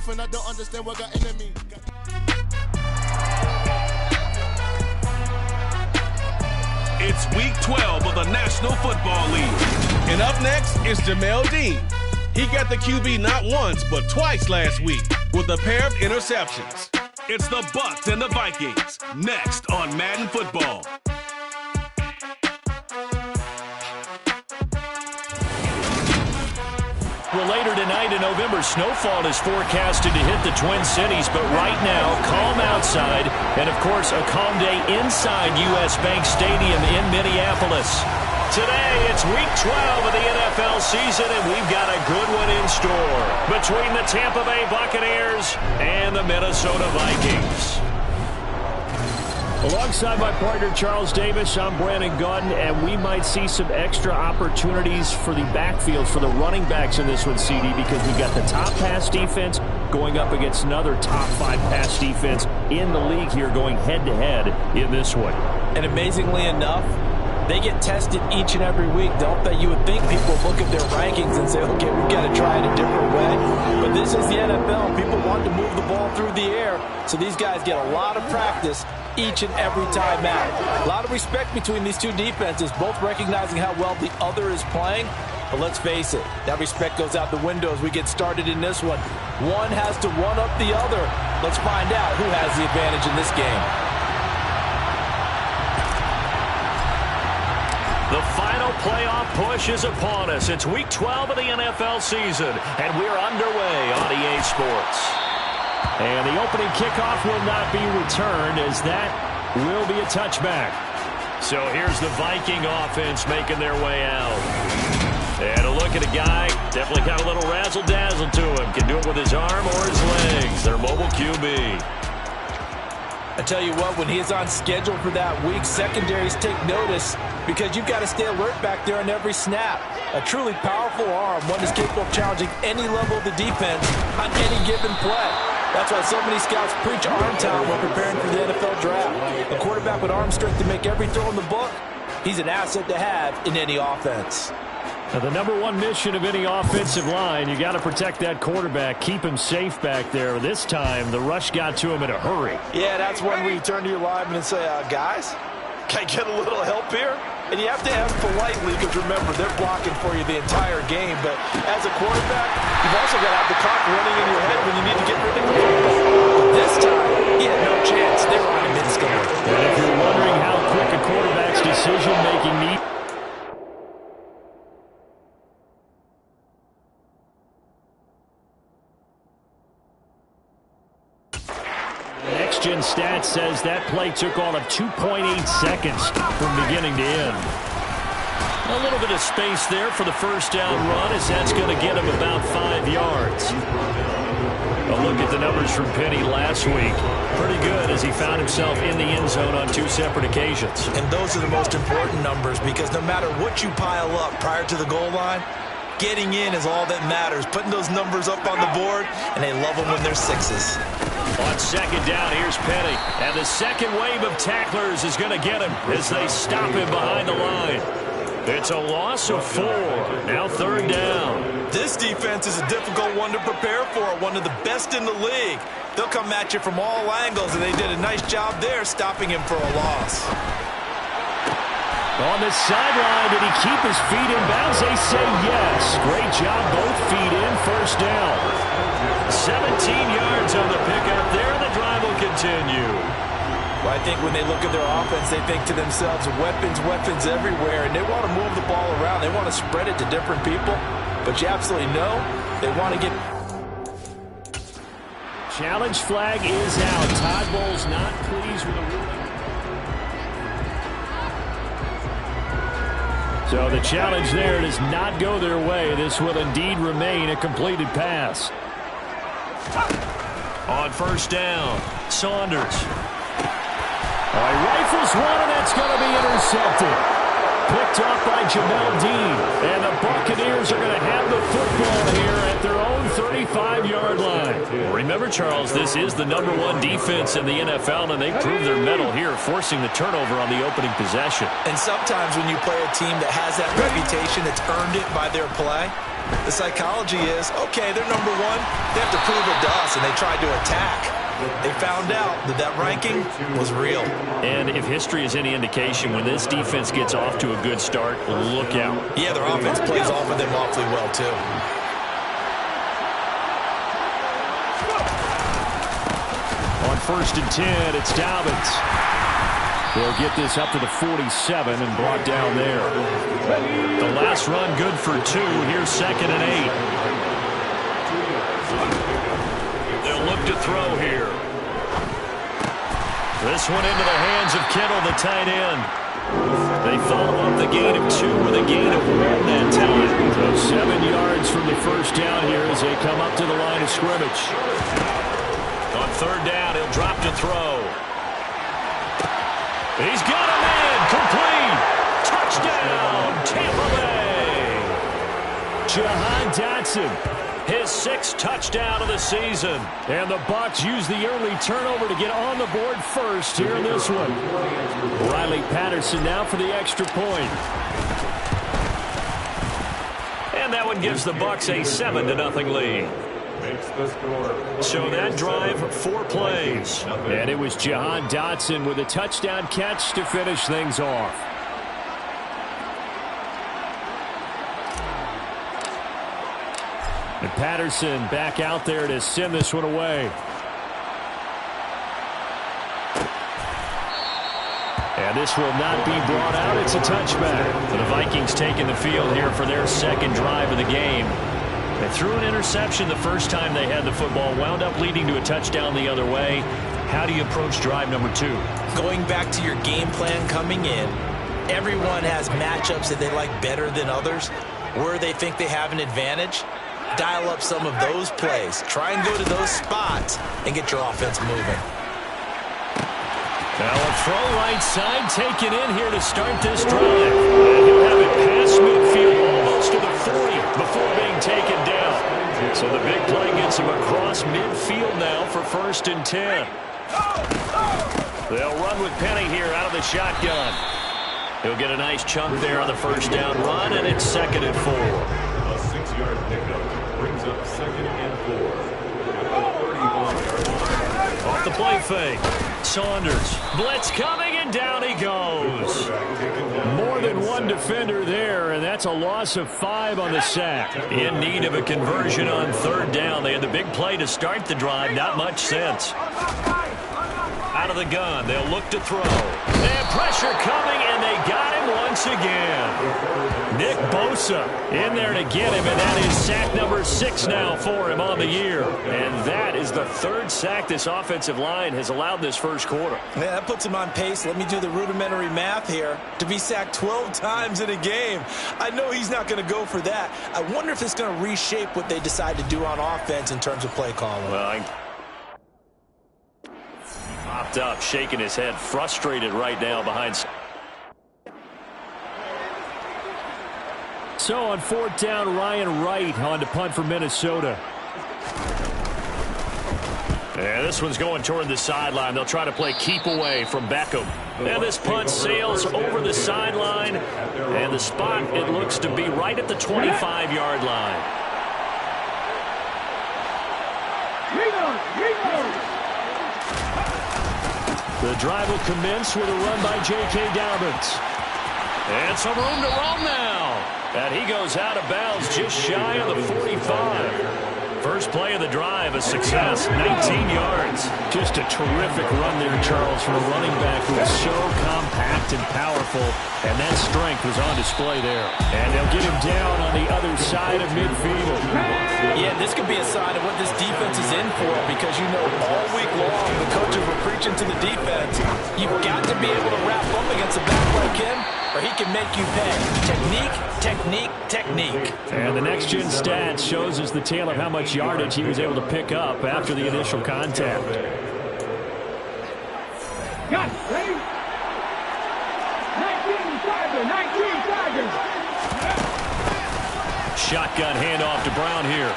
laughing, I don't understand what got into me. It's week 12 of the National Football League. And up next is Jamel Dean. He got the QB not once, but twice last week with a pair of interceptions. It's the Bucs and the Vikings, next on Madden Football. Well, later tonight in November, snowfall is forecasted to hit the Twin Cities, but right now, calm outside, and of course, a calm day inside U.S. Bank Stadium in Minneapolis. Today, it's week 12 of the NFL season, and we've got a good one in store between the Tampa Bay Buccaneers and the Minnesota Vikings. Alongside my partner, Charles Davis, I'm Brandon Gaudin, and we might see some extra opportunities for the backfield for the running backs in this one, CD, because we've got the top pass defense going up against another top 5 pass defense in the league here going head-to-head in this one. And amazingly enough, they get tested each and every week, don't they? You would think people look at their rankings and say, okay, we've got to try it a different way. But this is the NFL. People want to move the ball through the air, so these guys get a lot of practice each and every time out. A lot of respect between these two defenses, both recognizing how well the other is playing. But let's face it, that respect goes out the window as we get started in this one. One has to one up the other. Let's find out who has the advantage in this game. The final playoff push is upon us. It's week 12 of the NFL season, and we're underway on EA Sports. And the opening kickoff will not be returned, as that will be a touchback. So here's the Viking offense making their way out. And a look at a guy, definitely got a little razzle-dazzle to him. Can do it with his arm or his legs. Their mobile QB. I tell you what, when he is on schedule for that week, secondaries take notice because you've got to stay alert back there on every snap. A truly powerful arm, one that's capable of challenging any level of the defense on any given play. That's why so many scouts preach arm talent when preparing for the NFL draft. A quarterback with arm strength to make every throw in the book, he's an asset to have in any offense. Now, the number one mission of any offensive line, you got to protect that quarterback, keep him safe back there. This time, the rush got to him in a hurry. Yeah, that's when we turn to your lineman and say, guys, can I get a little help here? And you have to ask politely because, remember, they're blocking for you the entire game. But as a quarterback, you've also got to have the clock running in your head when you need to get rid of the football. But this time, he had no chance. They were on him instantly. And if you're wondering how quick a quarterback's decision-making needs, Next-Gen Stats says that play took all of 2.8 seconds from beginning to end. A little bit of space there for the first down run, as that's going to get him about 5 yards. A look at the numbers from Penny last week. Pretty good as he found himself in the end zone on 2 separate occasions. And those are the most important numbers because no matter what you pile up prior to the goal line, getting in is all that matters. Putting those numbers up on the board, and they love them when they're 6s. On second down, here's Penny. And the second wave of tacklers is going to get him as they stop him behind the line. It's a loss of 4. Now third down. This defense is a difficult one to prepare for, one of the best in the league. They'll come at you from all angles, and they did a nice job there stopping him for a loss. On the sideline, did he keep his feet in bounds? They say yes. Great job, both feet in, first down. 17 yards on the pickup there. The drive will continue. Well, I think when they look at their offense, they think to themselves, weapons, weapons everywhere, and they want to move the ball around. They want to spread it to different people, but you absolutely know they want to get... Challenge flag is out. Todd Bowles not pleased with the ruling. So the challenge there does not go their way. This will indeed remain a completed pass. On first down, Saunders. All right, rifles one, and that's going to be intercepted. Picked off by Jamel Dean. And the Buccaneers are going to have the football here at their own 35-yard line. Remember, Charles, this is the number 1 defense in the NFL, and they proved their mettle here, forcing the turnover on the opening possession. And sometimes when you play a team that has that reputation, that's earned it by their play, The psychology is, okay, they're number one. They have to prove it to us, and they tried to attack. They found out that that ranking was real. And if history is any indication, when this defense gets off to a good start, look out. Yeah, their offense plays off of them awfully well, too. On 1st and 10, it's Dobbins. They'll get this up to the 47 and brought down there. The last run good for 2. Here's 2nd and 8. They'll look to throw here. This one into the hands of Kittle, the tight end. They follow up the gain of 2 with a gain of 1 that time. So 7 yards from the first down here as they come up to the line of scrimmage. On 3rd down, he'll drop to throw. He's got a man. Complete. Touchdown, Tampa Bay. Jahan Dotson, his 6th touchdown of the season. And the Bucs use the early turnover to get on the board first here in this one. Riley Patterson now for the extra point. And that one gives the Bucs a 7-0 lead. So that drive, 4 plays. And it was Jahan Dotson with a touchdown catch to finish things off. And Patterson back out there to send this one away. And this will not be brought out. It's a touchback. The Vikings taking the field here for their 2nd drive of the game. They threw an interception the first time they had the football, wound up leading to a touchdown the other way. How do you approach drive number 2? Going back to your game plan coming in, everyone has matchups that they like better than others. Where they think they have an advantage, dial up some of those plays. Try and go to those spots and get your offense moving. Now a throw right side taken in here to start this drive. And he'll have it past midfield, almost to the 40 before being taken down. So the big play gets him across midfield now for 1st and 10. They'll run with Penny here out of the shotgun. He'll get a nice chunk there on the 1st down run, and it's 2nd and 4. A 6-yard pickup brings up 2nd and 4. Off the play fake. Saunders. Blitz coming, and down he goes. More than one defender there, and that's a loss of 5 on the sack. In need of a conversion on 3rd down. They had the big play to start the drive. Not much sense. Out of the gun. They'll look to throw. They have pressure coming, and they got him once again. Nick Bosa in there to get him, and that is sack number 6 now for him on the year. And that is the 3rd sack this offensive line has allowed this first quarter. Yeah, that puts him on pace. Let me do the rudimentary math here. To be sacked 12 times in a game. I know he's not going to go for that. I wonder if it's going to reshape what they decide to do on offense in terms of play calling. Well, popped up, shaking his head, frustrated right now behind. So on 4th down, Ryan Wright on to punt for Minnesota. And this one's going toward the sideline. They'll try to play keep away from Beckham. And this punt sails over the sideline. And the spot, it looks to be right at the 25-yard line. The drive will commence with a run by J.K. Dobbins. And some room to roam now. And he goes out of bounds just shy of the 45. First play of the drive, a success, 19 yards. Just a terrific run there, Charles, from a running back who is so compact and powerful, and that strength was on display there. And they'll get him down on the other side of midfield. Yeah, this could be a sign of what this defense is in for, because you know all week long the coaches were preaching to the defense. You've got to be able to wrap up against a back like him, or he can make you pay. Technique, technique, technique. And the next-gen stats shows us the tale of how much yardage he was able to pick up after the initial contact. Got it, ready? 19 Tigers. Shotgun handoff to Brown here.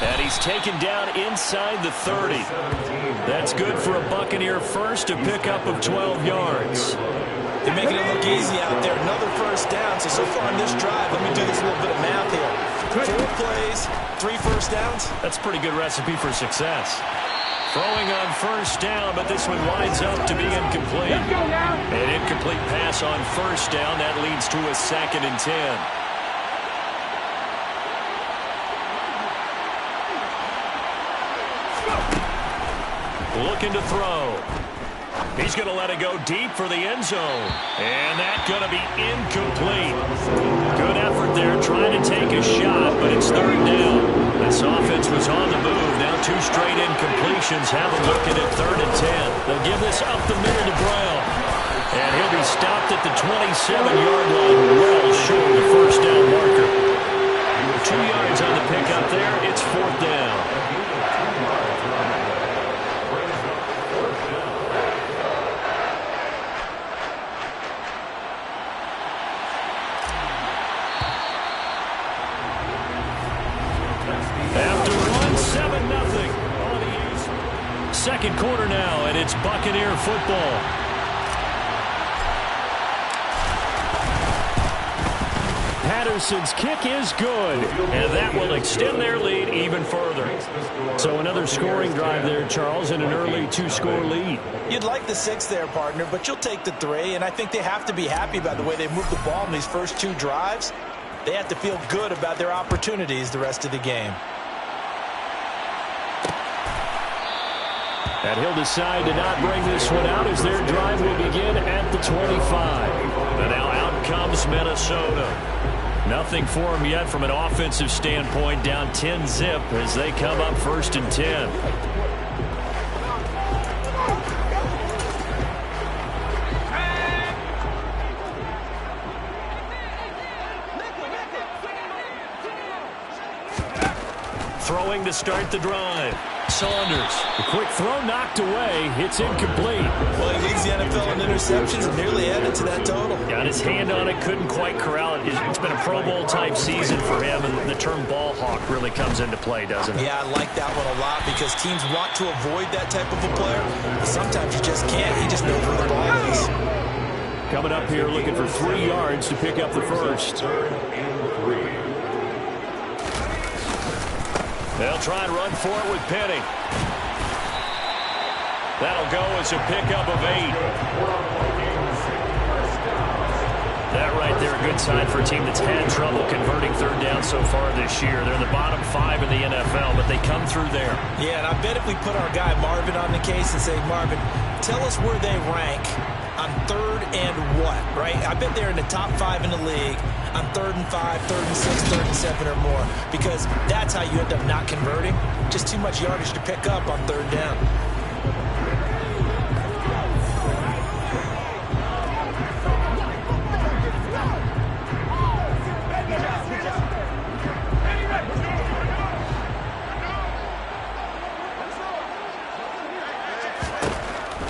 And he's taken down inside the 30. That's good for a Buccaneer first, a pickup of 12 yards. They're making it look easy out there. Another first down. So far on this drive, let me do this little bit of math here. 4 plays, 3 first downs. That's a pretty good recipe for success. Throwing on first down, but this one winds up to be incomplete. An incomplete pass on first down. That leads to a 2nd and 10. Looking to throw. He's going to let it go deep for the end zone. And that's going to be incomplete. Good effort there trying to take a shot, but it's 3rd down. This offense was on the move. Now 2 straight incompletions have them looking at 3rd and 10. They'll give this up the middle to Brown. And he'll be stopped at the 27-yard line, well short of the first down marker. 2 yards on the pickup there. It's 4th down. After run, 7-0 on the East. 2nd quarter now, and it's Buccaneer football. Patterson's kick is good, and that will extend their lead even further. So another scoring drive there, Charles, and an early 2-score lead. You'd like the 6 there, partner, but you'll take the 3, and I think they have to be happy by the way they moved the ball in these first 2 drives. They have to feel good about their opportunities the rest of the game. And he'll decide to not bring this one out as their drive will begin at the 25. And now out comes Minnesota. Nothing for them yet from an offensive standpoint, down 10-zip as they come up 1st and 10. Throwing to start the drive. Saunders. The quick throw knocked away. It's incomplete. Well, he leads the NFL in interceptions and nearly added to that total. Got his hand on it, couldn't quite corral it. It's been a Pro Bowl type season for him, and the term ball hawk really comes into play, doesn't it? Yeah, I like that one a lot because teams want to avoid that type of a player, but sometimes you just can't. He just knows where the ball is. Coming up here looking for 3 yards to pick up the first. 3rd and 3. They'll try and run for it with Penny. That'll go as a pickup of 8. That right there, a good sign for a team that's had trouble converting 3rd down so far this year. They're in the bottom 5 in the NFL, but they come through there. Yeah, and I bet if we put our guy Marvin on the case and say, Marvin, tell us where they rank on 3rd and what, right? I bet they're in the top 5 in the league on 3rd and 5, 3rd and 6, 3rd and 7 or more, because that's how you end up not converting. Just too much yardage to pick up on 3rd down.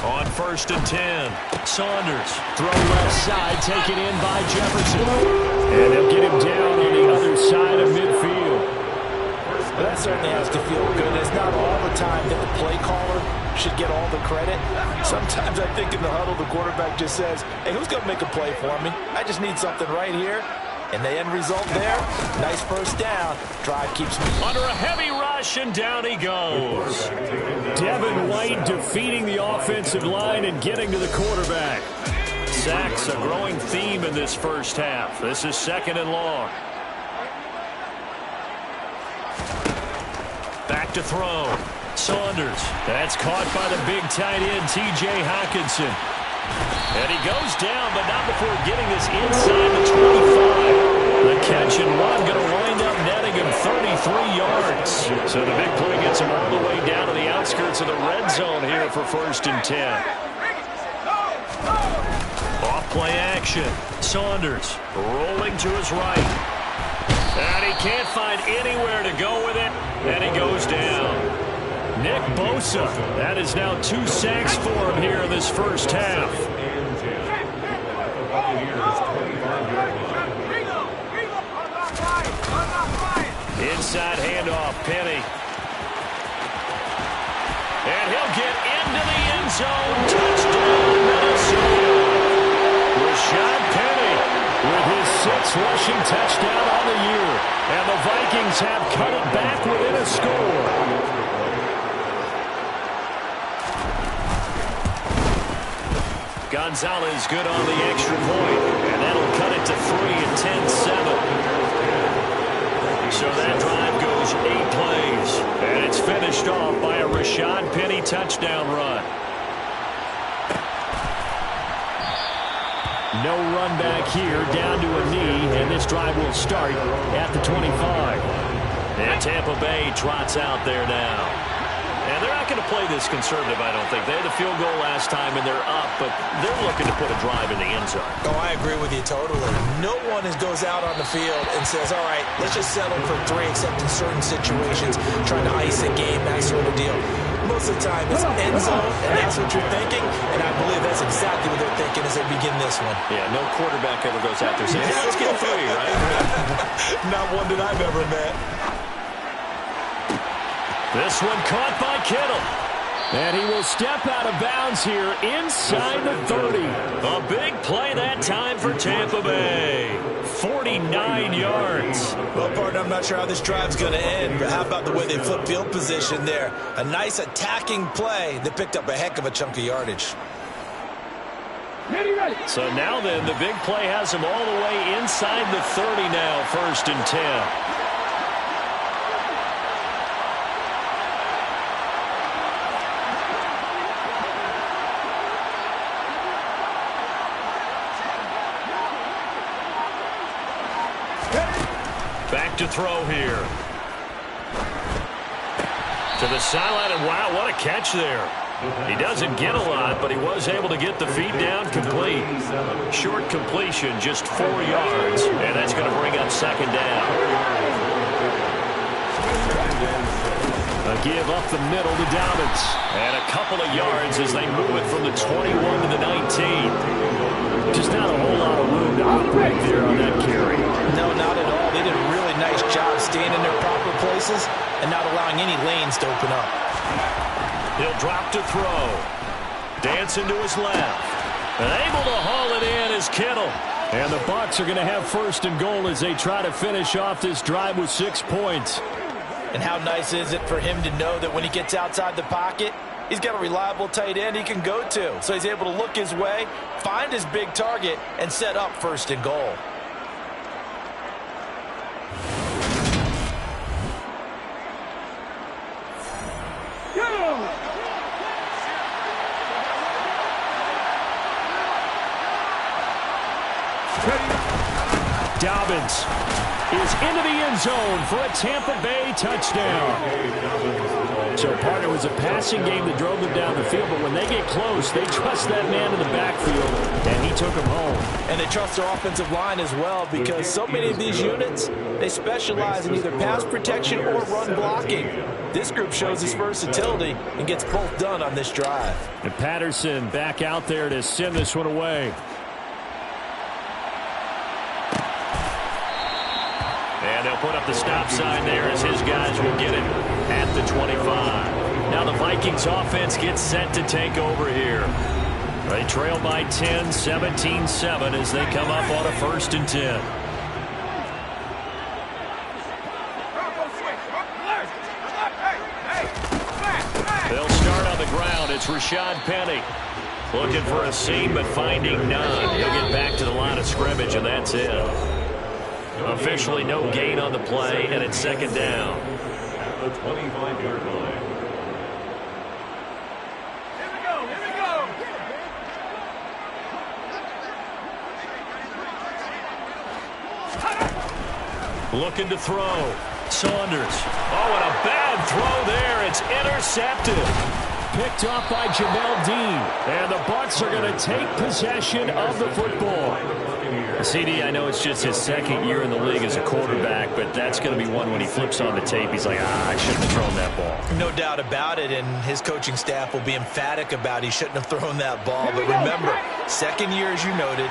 On 1st and 10, Saunders. Throw left side, taken in by Jefferson. And they'll get him down on the other side of midfield. Well, that certainly has to feel good. It's not all the time that the play caller should get all the credit. Sometimes I think in the huddle, the quarterback just says, hey, who's going to make a play for me? I just need something right here. And the end result there, nice first down. Drive keeps me under a heavy rush, and down he goes. Devin White defeating the offensive line and getting to the quarterback. Sacks a growing theme in this first half. This is 2nd and long. Back to throw. Saunders. That's caught by the big tight end, T.J. Hockenson. And he goes down, but not before getting this inside the 25. The catch and run going to wind up netting him 33 yards. So the big play gets him all the way down to the outskirts of the red zone here for 1st and 10. Off play action. Saunders rolling to his right. And he can't find anywhere to go with it. And he goes down. Nick Bosa. That is now 2 sacks for him here in this first half. Inside handoff, Penny. And he'll get into the end zone. Touchdown, Minnesota. first rushing touchdown on the year. And the Vikings have cut it back within a score. Gonzalez good on the extra point, and that'll cut it to 3 and 10-7. So that drive goes 8 plays, and it's finished off by a Rashad Penny touchdown run. No run back here, down to a knee, and this drive will start at the 25. And Tampa Bay trots out there now. And they're not going to play this conservative, I don't think. They had the field goal last time, and they're up, but they're looking to put a drive in the end zone. Oh, I agree with you totally. No one goes out on the field and says, all right, let's just settle for 3, except in certain situations, trying to ice a game, that sort of deal. Most of the time, it's end zone, and that's what you're thinking, and I believe that's exactly what they're thinking as they begin this one. Yeah, no quarterback ever goes out there saying, hey, let's get 3, right? Not one that I've ever met. This one caught by Kittle. And he will step out of bounds here inside the 30. A big play that time for Tampa Bay. 49 yards. Well, partner, I'm not sure how this drive's going to end, but how about the way they flip field position there? A nice attacking play that picked up a heck of a chunk of yardage. So now then, the big play has him all the way inside the 30 now, 1st and 10. Back to throw here. To the sideline, and wow, what a catch there. He doesn't get a lot, but he was able to get the feet down complete. Short completion, just 4 yards, and that's going to bring up 2nd down. A give up the middle to Dobbins. And a couple of yards as they move it from the 21 to the 19. Just not a whole lot of room to operate there on that carry. No, not at all. They did a really nice job staying in their proper places and not allowing any lanes to open up. He'll drop to throw. Dancing to his left. And able to haul it in is Kittle. And the Bucs are going to have 1st and goal as they try to finish off this drive with 6 points. And how nice is it for him to know that when he gets outside the pocket, he's got a reliable tight end he can go to. So he's able to look his way, find his big target, and set up 1st and goal. Dobbins is into the end zone for a Tampa Bay touchdown. So, partner, it was a passing game that drove them down the field, but when they get close, they trust that man in the backfield, and he took him home. And they trust their offensive line as well, because so many of these units, they specialize in either pass protection or run blocking. This group shows its versatility and gets both done on this drive. And Patterson back out there to send this one away. And they'll put up the stop sign there as his guys will get it at the 25. Now the Vikings offense gets set to take over here. They trail by 10, 17-7 as they come up on a 1st and 10. They'll start on the ground. It's Rashad Penny. Looking for a seam, but finding none. He'll get back to the line of scrimmage, and that's it. Officially no gain on the play, and it's 2nd down. At the 25-yard line. Looking to throw. Saunders. Oh, and a bad throw there. It's intercepted. Picked off by Jamel Dean. And the Bucs are going to take possession of the football. CD, I know it's just his 2nd year in the league as a quarterback, but that's going to be one when he flips on the tape. He's like, I shouldn't have thrown that ball. No doubt about it, and his coaching staff will be emphatic about he shouldn't have thrown that ball. But remember, 2nd year, as you noted,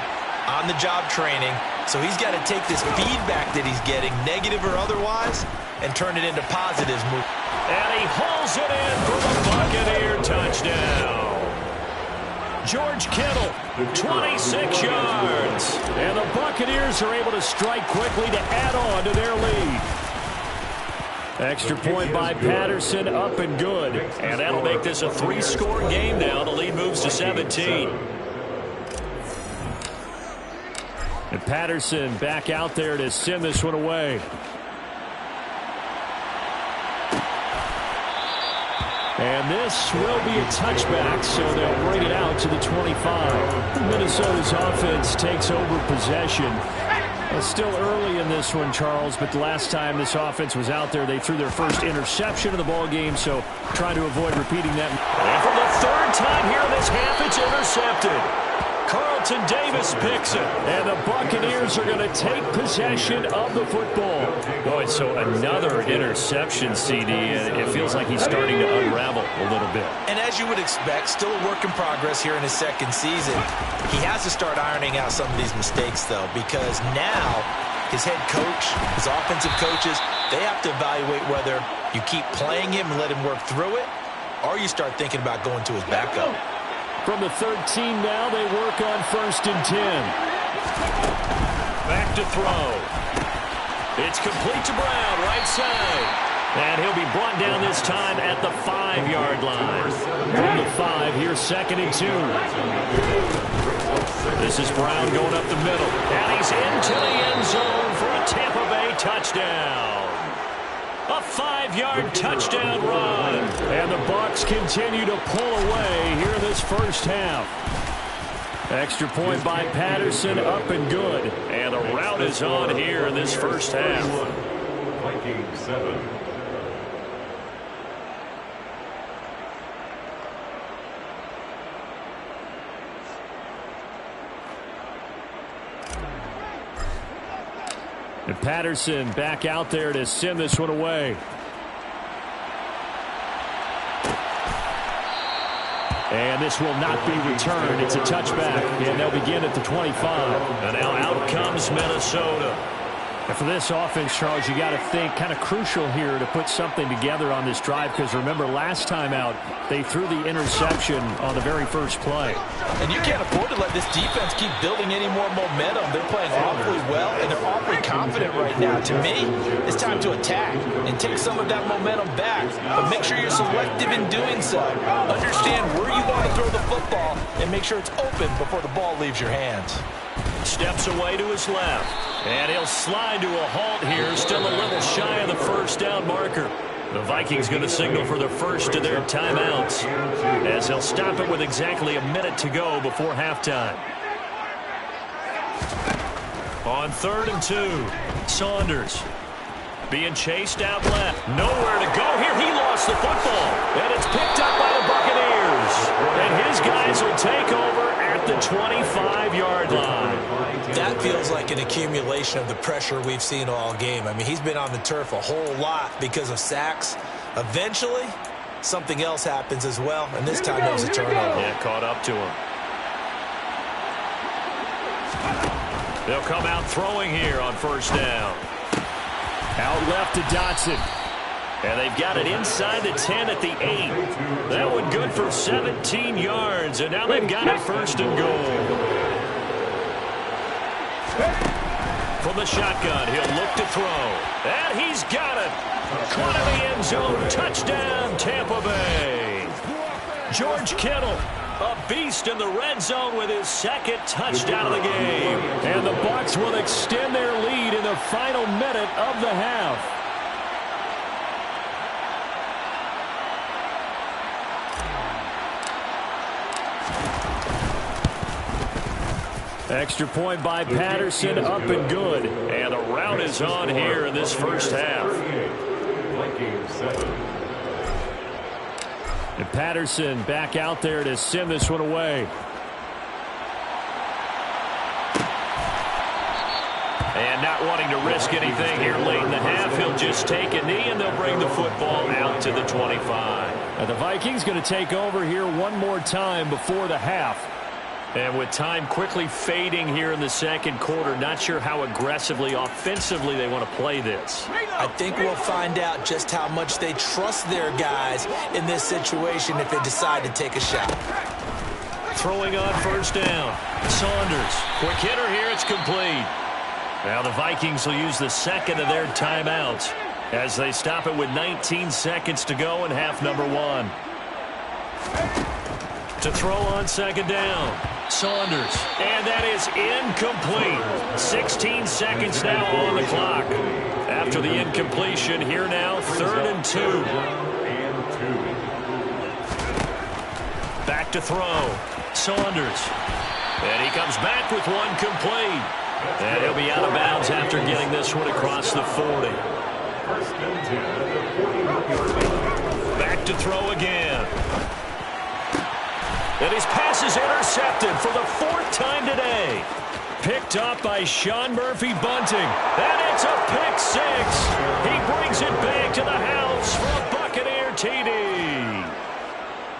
on-the-job training, so he's got to take this feedback that he's getting, negative or otherwise, and turn it into positives. And he hauls it in for the Buccaneer touchdown. George Kittle, 26 yards. And the Buccaneers are able to strike quickly to add on to their lead. Extra point by Patterson, up and good. And that'll make this a 3-score game now. The lead moves to 17. And Patterson back out there to send this one away. And this will be a touchback, so they'll bring it out to the 25. Minnesota's offense takes over possession. It's still early in this one, Charles, but the last time this offense was out there, they threw their first interception of the ball game, so trying to avoid repeating that. And for the third time here in this half, it's intercepted. Carlton Davis picks it, and the Buccaneers are going to take possession of the football. Boy, so another interception, CD, and it feels like he's starting to unravel a little bit. And as you would expect, still a work in progress here in his second season. He has to start ironing out some of these mistakes, though, because now his head coach, his offensive coaches, they have to evaluate whether you keep playing him and let him work through it, or you start thinking about going to his backup. From the 13 now, they work on 1st and 10. Back to throw. It's complete to Brown, right side. And he'll be brought down this time at the 5-yard line. From the 5, here's 2nd and 2. This is Brown going up the middle. And he's into the end zone for a Tampa Bay touchdown. A 5-yard touchdown run. And the Bucs continue to pull away here in this first half. Extra point by Patterson, up and good. And the route is on here in this first half. Vikings 7. And Patterson back out there to send this one away. And this will not be returned. It's a touchback, and they'll begin at the 25. And now out comes Minnesota. And for this offense, Charles, you got to think kind of crucial here to put something together on this drive, because remember, last time out, they threw the interception on the very first play. And you can't afford to let this defense keep building any more momentum. They're playing awfully well, and they're awfully confident right now. To me, it's time to attack and take some of that momentum back. But make sure you're selective in doing so. Understand where you want to throw the football and make sure it's open before the ball leaves your hands. Steps away to his left. And he'll slide to a halt here, still a little shy of the first down marker. The Vikings going to signal for the first of their timeouts, as they'll stop it with exactly a minute to go before halftime. On 3rd and 2, Saunders being chased out left. Nowhere to go here. He lost the football, and it's picked up by the Buccaneers. And his guys will take over at the 25-yard line. That feels like an accumulation of the pressure we've seen all game. I mean, he's been on the turf a whole lot because of sacks. Eventually, something else happens as well, and this time it was a turnover. Yeah, caught up to him. They'll come out throwing here on 1st down. Out left to Dotson. And they've got it inside the 10 at the 8. That one good for 17 yards, and now they've got it 1st and goal. From the shotgun, he'll look to throw. And he's got it. Caught in the end zone. Touchdown, Tampa Bay. George Kittle, a beast in the red zone with his 2nd touchdown of the game. And the Bucs will extend their lead in the final minute of the half. Extra point by Patterson, up and good. And the route is on here in this first half. And Patterson back out there to send this one away. And not wanting to risk anything here late in the half, he'll just take a knee, and they'll bring the football out to the 25. Now the Vikings going to take over here one more time before the half. And with time quickly fading here in the second quarter, not sure how aggressively, offensively they want to play this. I think we'll find out just how much they trust their guys in this situation if they decide to take a shot. Throwing on first down. Saunders. Quick hitter here. It's complete. Now the Vikings will use the second of their timeouts as they stop it with 19 seconds to go in half number 1. To throw on second down. Saunders. And that is incomplete. 16 seconds now on the clock. After the incompletion, here now, 3rd and 2. Back to throw. Saunders. And he comes back with one complete. And he'll be out of bounds after getting this one across the 40. Back to throw again. And his pass is intercepted for the 4th time today. Picked up by Sean Murphy-Bunting. And it's a pick 6. He brings it back to the house for a Buccaneer TD.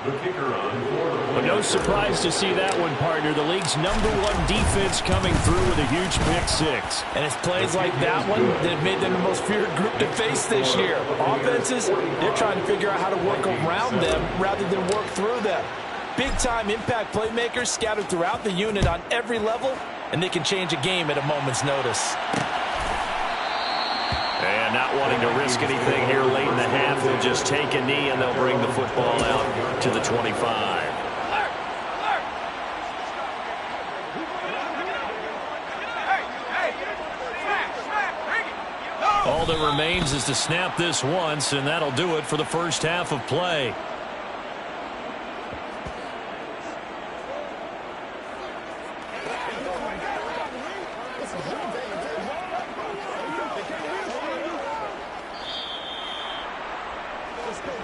The kicker on for But no surprise to see that one, partner. The league's #1 defense coming through with a huge pick 6. And it's plays like that one that have made them the most feared group to face this year. Offenses, they're trying to figure out how to work around them rather than work through them. Big-time impact playmakers scattered throughout the unit on every level, and they can change a game at a moment's notice. And not wanting to risk anything here late in the half, they'll just take a knee and they'll bring the football out to the 25. All that remains is to snap this once, and that'll do it for the first half of play.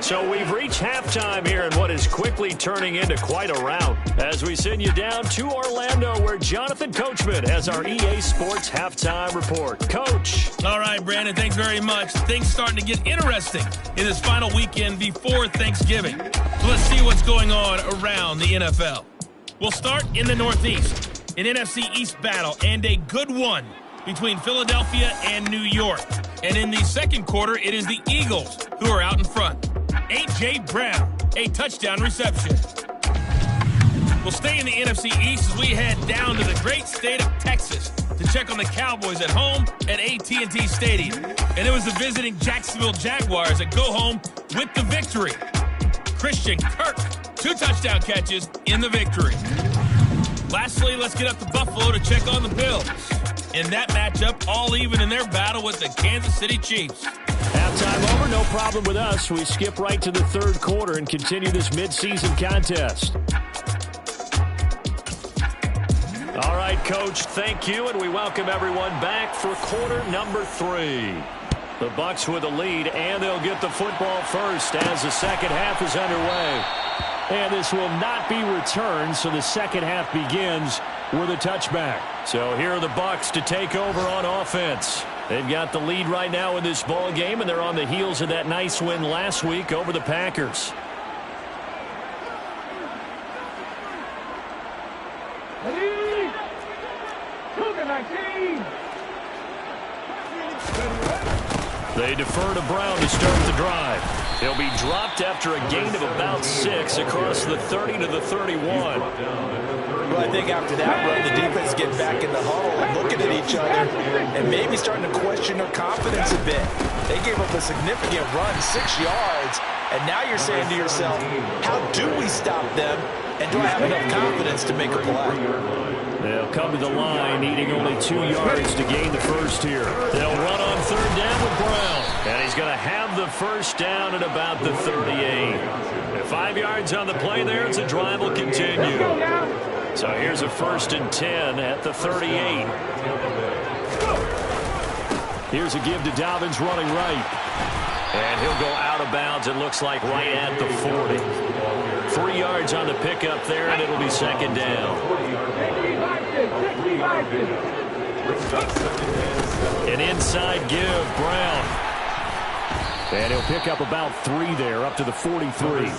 So we've reached halftime here in what is quickly turning into quite a rout as we send you down to Orlando where Jonathan Coachman has our EA Sports Halftime Report. Coach. All right, Brandon, thanks very much. Things starting to get interesting in this final weekend before Thanksgiving. So let's see what's going on around the NFL. We'll start in the Northeast, an NFC East battle and a good one between Philadelphia and New York. And in the second quarter, it is the Eagles who are out in front. A.J. Brown, a touchdown reception. We'll stay in the NFC East as we head down to the great state of Texas to check on the Cowboys at home at AT&T Stadium. And it was the visiting Jacksonville Jaguars that go home with the victory. Christian Kirk, 2 touchdown catches in the victory. Lastly, let's get up to Buffalo to check on the Bills. In that matchup, all even in their battle with the Kansas City Chiefs. Halftime over, no problem with us. We skip right to the third quarter and continue this midseason contest. All right, Coach, thank you, and we welcome everyone back for quarter number 3. The Bucs with the lead, and they'll get the football first as the second half is underway. And this will not be returned, so the second half begins with a touchback. So here are the Bucs to take over on offense. They've got the lead right now in this ball game, and they're on the heels of that nice win last week over the Packers. They defer to Brown to start the drive. He'll be dropped after a gain of about 6 across the 30 to the 31. Well, I think after that run, the defense get back in the huddle and looking at each other and maybe starting to question their confidence a bit. They gave up a significant run, 6 yards, and now you're saying to yourself, how do we stop them, and do I have enough confidence to make a play? They'll come to the line, needing only 2 yards to gain the first here. They'll run on third down with Brown. And he's going to have the first down at about the 38. 5 yards on the play there as the drive will continue. So here's a 1st and 10 at the 38. Here's a give to Dobbins running right. And he'll go out of bounds, it looks like, right at the 40. 3 yards on the pickup there, and it'll be second down. An inside give, Brown. And he'll pick up about 3 there, up to the 43.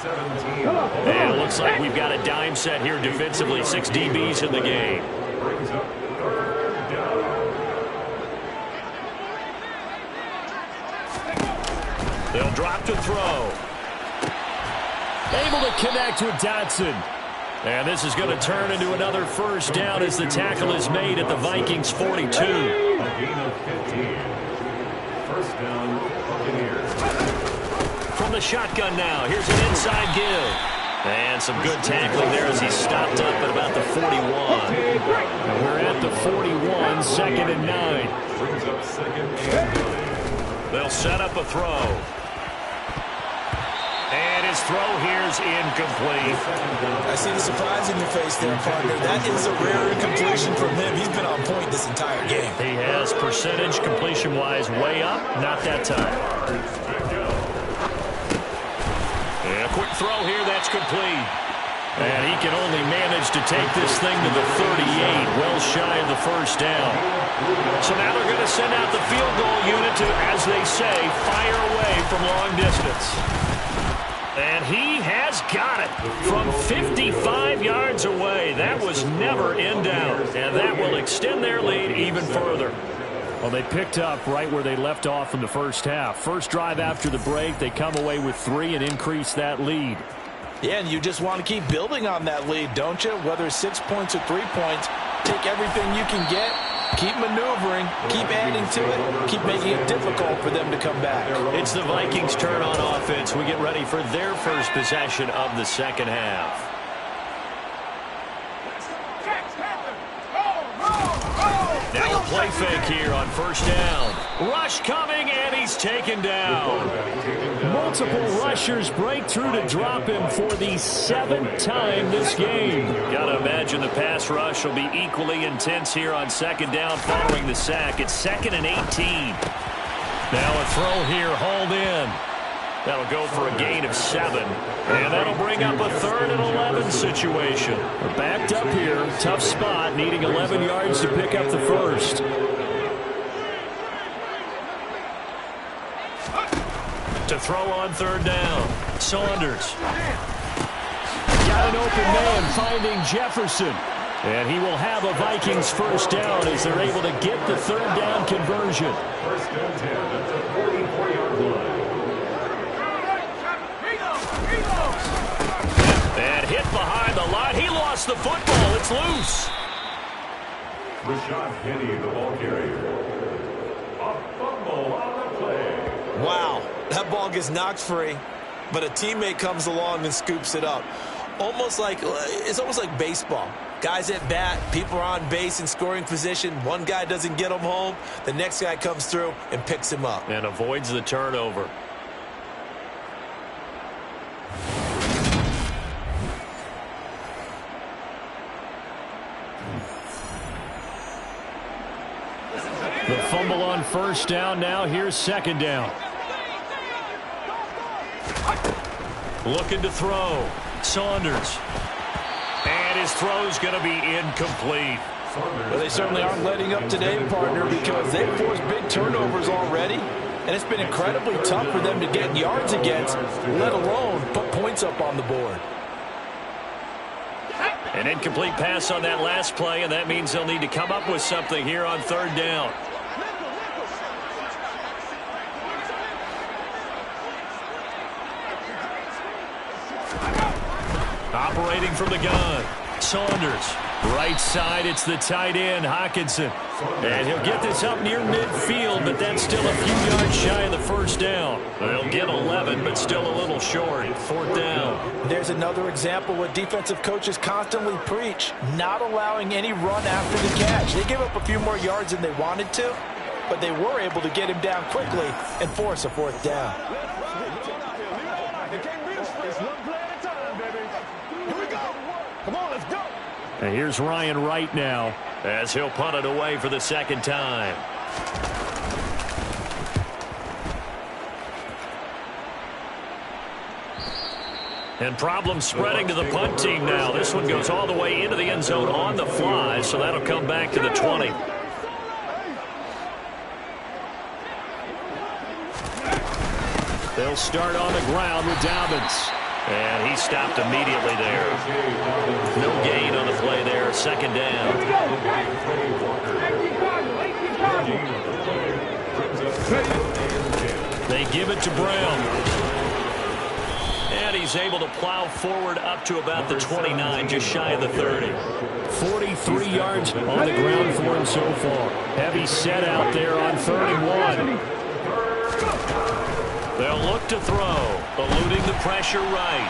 And it looks like we've got a dime set here defensively. 6 DBs in the game. They'll drop to throw. Able to connect with Dotson. And this is going to turn into another first down as the tackle is made at the Vikings 42. A gain of 15. First down, Buccaneers. From the shotgun now, here's an inside give. And some good tackling there as he stopped up at about the 41. And we're at the 41, second and 9. Brings up second and 9. They'll set up a throw. And his throw here's incomplete. I see the surprise in your face there, partner. That is a rare incompletion from him. He's been on point this entire game. He has percentage completion-wise way up. Not that time. And a quick throw here. That's complete. And he can only manage to take this thing to the 38, well shy of the first down. So now they're going to send out the field goal unit to, as they say, fire away from long distance. And he has got it from 55 yards away. That was never in doubt. And that will extend their lead even further. Well, they picked up right where they left off in the first half. First drive after the break, they come away with 3 and increase that lead. Yeah, and you just want to keep building on that lead, don't you? Whether it's 6 points or 3 points, take everything you can get, keep maneuvering, keep adding to it, keep making it difficult for them to come back. It's the Vikings' turn on offense. We get ready for their first possession of the second half. Now a play fake here on first down. Rush coming, and he's taken down. Multiple rushers break through to drop him for the 7th time this game. Gotta imagine the pass rush will be equally intense here on second down following the sack. It's 2nd and 18. Now a throw here hauled in. That'll go for a gain of 7. And that'll bring up a 3rd and 11 situation. We're backed up here. Tough spot, needing 11 yards to pick up the first. To throw on 3rd down. Saunders. Got an open man finding Jefferson. And he will have a Vikings first down as they're able to get the 3rd down conversion. First and 10 at the 44-yard line. And hit behind the line. He lost the football. It's loose. Rashad Penny, the ball carrier. A fumble on the play. Wow, that ball gets knocked free, but a teammate comes along and scoops it up. It's almost like baseball. Guys at bat, people are on base in scoring position. One guy doesn't get him home. The next guy comes through and picks him up. And avoids the turnover. The fumble on first down now. Here's second down. Looking to throw. Saunders. And his throw's going to be incomplete. Well, they certainly aren't letting up today, partner, because they've forced big turnovers already. And it's been incredibly tough for them to get yards against, let alone put points up on the board. An incomplete pass on that last play, and that means they'll need to come up with something here on 3rd down. Operating from the gun, Saunders. Right side, it's the tight end, Hockenson. And he'll get this up near midfield, but that's still a few yards shy of the first down. They'll get 11, but still a little short. 4th down. There's another example what defensive coaches constantly preach, not allowing any run after the catch. They gave up a few more yards than they wanted to, but they were able to get him down quickly and force a 4th down. And here's Ryan Wright now as he'll punt it away for the 2nd time. And problems spreading to the punt team now. This one goes all the way into the end zone on the fly, so that'll come back to the 20. They'll start on the ground with Dobbins. And he stopped immediately there. No gain on the play there. 2nd down. They give it to Brown. And he's able to plow forward up to about the 29, just shy of the 30. 43 yards on the ground for him so far. Heavy set out there on 31. They'll look to throw, eluding the pressure right.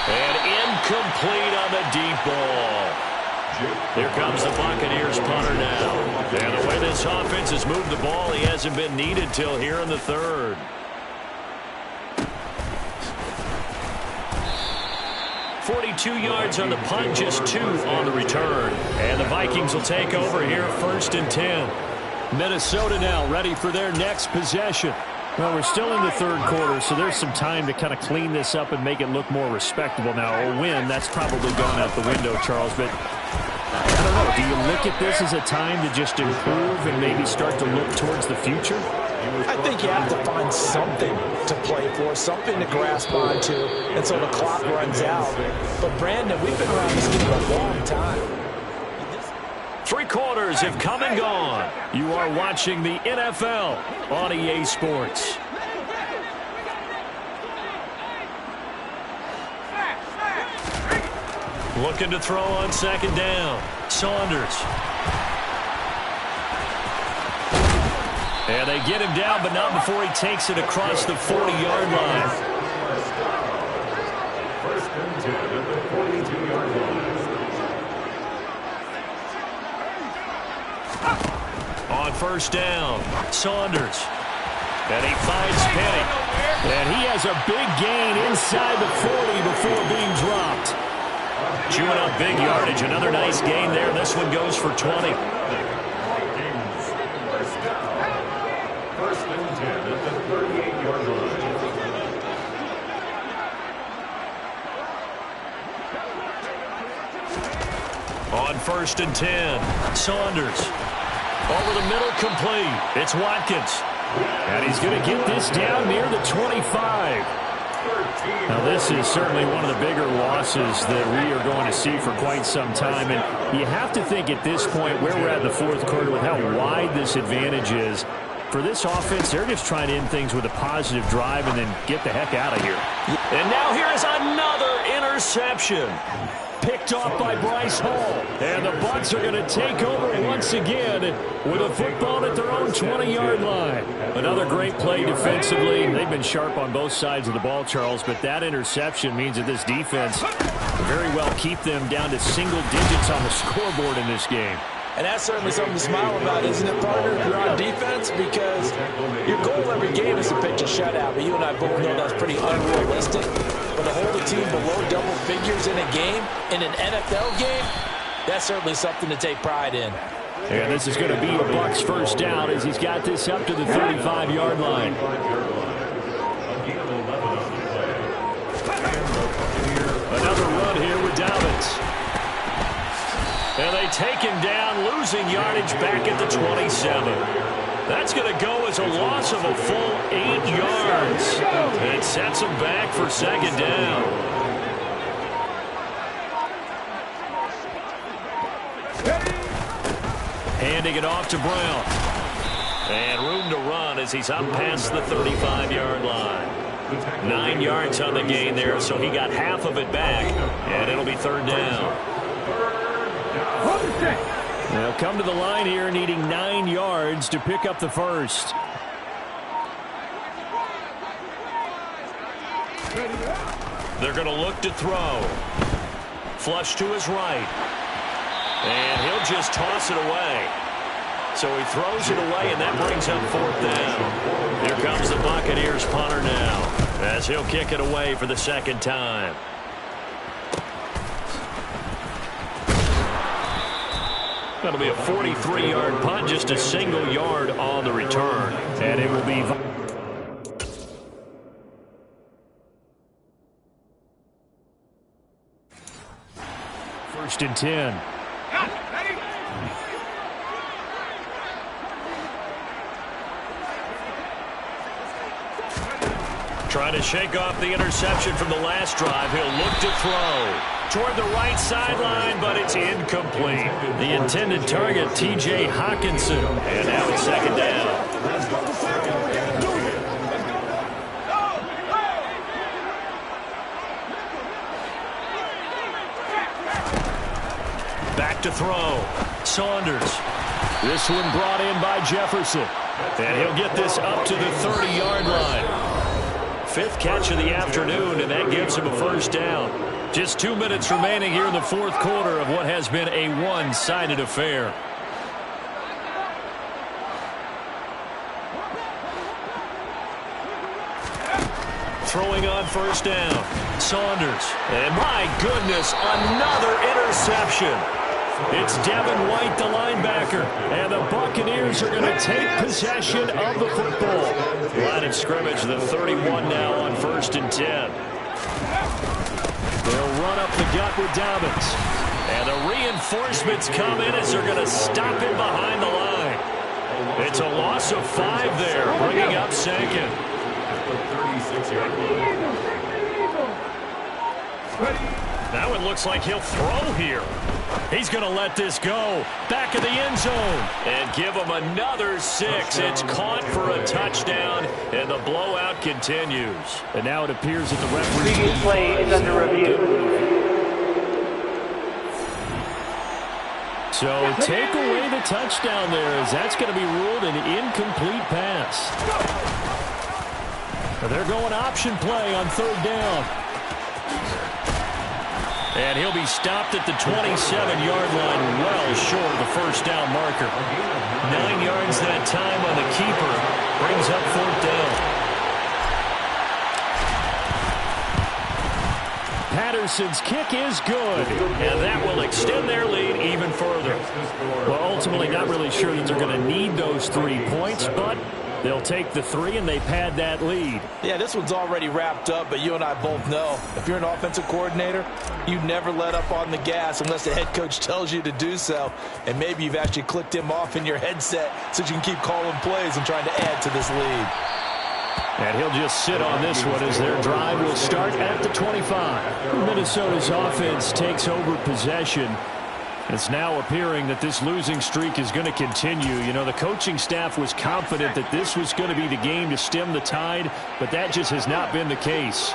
And incomplete on the deep ball. Here comes the Buccaneers punter now. And the way this offense has moved the ball, he hasn't been needed till here in the third. .42 yards on the punt, just 2 on the return. And the Vikings will take over here, 1st and 10. Minnesota now ready for their next possession. Well, we're still in the third quarter, so there's some time to kind of clean this up and make it look more respectable. Now, a win, that's probably gone out the window, Charles, but I don't know. Do you look at this as a time to just improve and maybe start to look towards the future? I think you have to find something to play for, something to grasp onto until the clock runs out. But, Brandon, we've been around this game a long time. 3 quarters have come and gone. You are watching the NFL on EA Sports. Looking to throw on 2nd down. Saunders. And they get him down, but not before he takes it across the 40-yard line. 1st and 10 at the 42-yard line. On 1st down, Saunders. And he finds Penny. And he has a big gain inside the 40 before being dropped. Chewing up big yardage. Another nice gain there. This one goes for 20. 1st and 10 at the 38-yard line. On 1st and 10, Saunders. Over the middle, complete. It's Watkins. And he's going to get this down near the 25. Now, this is certainly one of the bigger losses that we are going to see for quite some time. And you have to think at this point where we're at in the fourth quarter with how wide this advantage is. For this offense, they're just trying to end things with a positive drive and then get the heck out of here. And now here is another interception. Picked off by Bryce Hall. And the Bucs are going to take over once again with a football at their own 20-yard line. Another great play defensively. They've been sharp on both sides of the ball, Charles, but that interception means that this defense very well keep them down to single digits on the scoreboard in this game. And that's certainly something to smile about, isn't it, partner, if you're on defense? Because your goal every game is to pitch a shutout. But you and I both know that's pretty unrealistic. But to hold a team below double figures in a game, in an NFL game, that's certainly something to take pride in. And this is going to be a Bucs 1st down as he's got this up to the 35-yard line. Another run here with Dobbins. And they take him down, losing yardage back at the 27. That's going to go as a loss of a full 8 yards. And it sets him back for 2nd down. Handing it off to Brown. And room to run as he's up past the 35-yard line. 9 yards on the gain there, so he got half of it back. And it'll be 3rd down. They'll come to the line here needing 9 yards to pick up the first. They're going to look to throw. Flush to his right. And he'll just toss it away. So he throws it away, and that brings up 4th down. Here comes the Buccaneers punter now as he'll kick it away for the 2nd time. That'll be a 43-yard punt, just a single yard on the return. And it will be 1st and 10. Trying to shake off the interception from the last drive. He'll look to throw toward the right sideline, but it's incomplete. The intended target, T.J. Hawkinson. And now it's 2nd down. to throw. Saunders. This one brought in by Jefferson. And he'll get this up to the 30-yard line. 5th catch of the afternoon, and that gives him a first down. Just 2 minutes remaining here in the 4th quarter of what has been a one-sided affair. Throwing on first down. Saunders. And my goodness, another interception. It's Devin White, the linebacker. And the Buccaneers are going to take possession of the football. Line of scrimmage, the 31 now on 1st and 10. They'll run up the gut with Dobbins. And the reinforcements come in as they're going to stop him behind the line. It's a loss of 5 there, bringing up 2nd. That one looks like he'll throw here. He's going to let this go. Back of the end zone. And give him another 6. It's caught for a touchdown, and the blowout continues. And now it appears that the referee... Previous play is under review. So take away the touchdown there, as that's going to be ruled an incomplete pass. They're going option play on 3rd down. And he'll be stopped at the 27-yard line, well short of the first down marker. 9 yards that time on the keeper. Brings up 4th down. Patterson's kick is good, and that will extend their lead even further. Well, ultimately, not really sure that they're going to need those 3 points, but they'll take the 3, and they pad that lead. Yeah, this one's already wrapped up, but you and I both know if you're an offensive coordinator, you never let up on the gas unless the head coach tells you to do so. And maybe you've actually clicked him off in your headset so you can keep calling plays and trying to add to this lead. And he'll just sit on this one as their drive will start at the 25. Minnesota's offense takes over possession. It's now appearing that this losing streak is going to continue. You know, the coaching staff was confident that this was going to be the game to stem the tide, but that just has not been the case.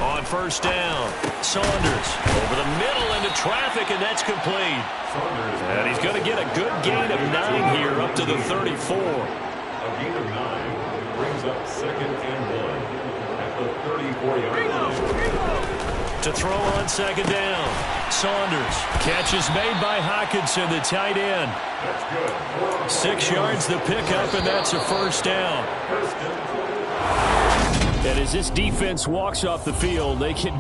On first down, Saunders over the middle into traffic, and that's complete. And he's going to get a good gain of 9 here up to the 34. A gain of 9 brings up 2nd and 1 at the 34-yard line. To throw on 2nd down, Saunders. Catch is made by Hockenson, the tight end. That's good. 6 yards the pickup, and that's a first down. And as this defense walks off the field, they can...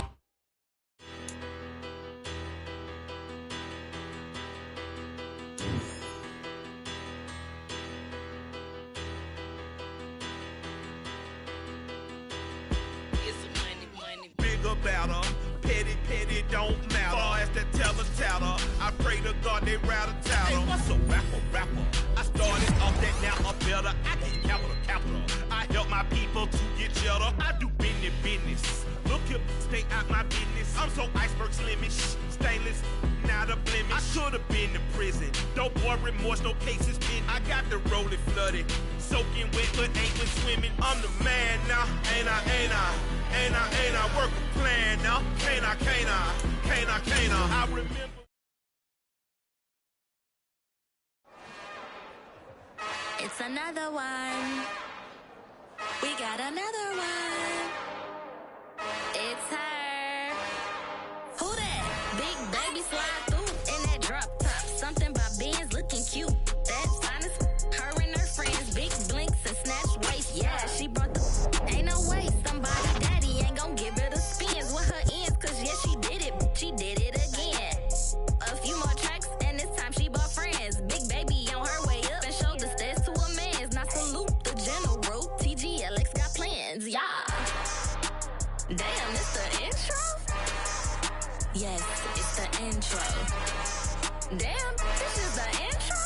Better, petty don't matter. Far as that teller, I pray to God they rattle tattle. Hey, what's a rapper? I started off that, now I'm better. I get capital. I help my people to get cheddar. I do business. Look here, stay out my business. I'm so iceberg slimish, stainless, not a blemish. I should have been to prison. No boy remorse, no cases pinned. I got the rolling flooded, soaking wet, but ain't been swimming. I'm the man now, ain't I? Work a plan now. Can't I? I remember. It's another one. We got another one. It's her. Who that? Big baby slide through in that drop top. Something by Benz looking cute. That's honest. Her and her friends, big blinks and snatch waist. Yeah, she brought the. Ain't no way somebody daddy ain't gon' give her the spins with her ends. Cause yeah, she did it again. A few more tracks and this time she bought friends. Big baby on her way up and showed the stairs to a man's. Now salute the general. TGLX got plans, yeah. Damn, it's the intro? Yes, it's the intro. Damn, this is the intro?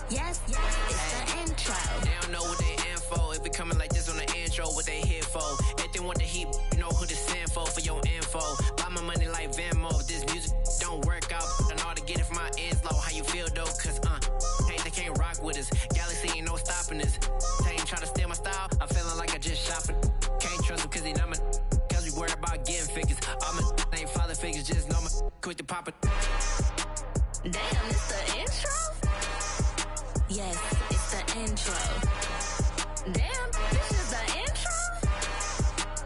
Yes, it's the intro. They don't know what they in for. If we coming like this on the intro, what they here for? If they want the heat, you know who to send for your info. Buy my money like Venmo. If this music don't work out, and all to get it from my ends low. How you feel though? Cause hey, they can't rock with us. Galaxy ain't no stopping us. They ain't try to steal my style. I'm feeling like I just shopping. Damn, it's the intro? Yes, it's the intro. Damn, this is the intro?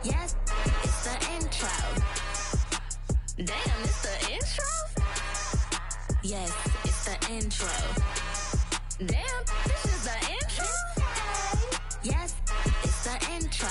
Yes, it's the intro. Damn, it's the intro? Yes, it's the intro. Damn, this is the intro? Yes, it's the intro.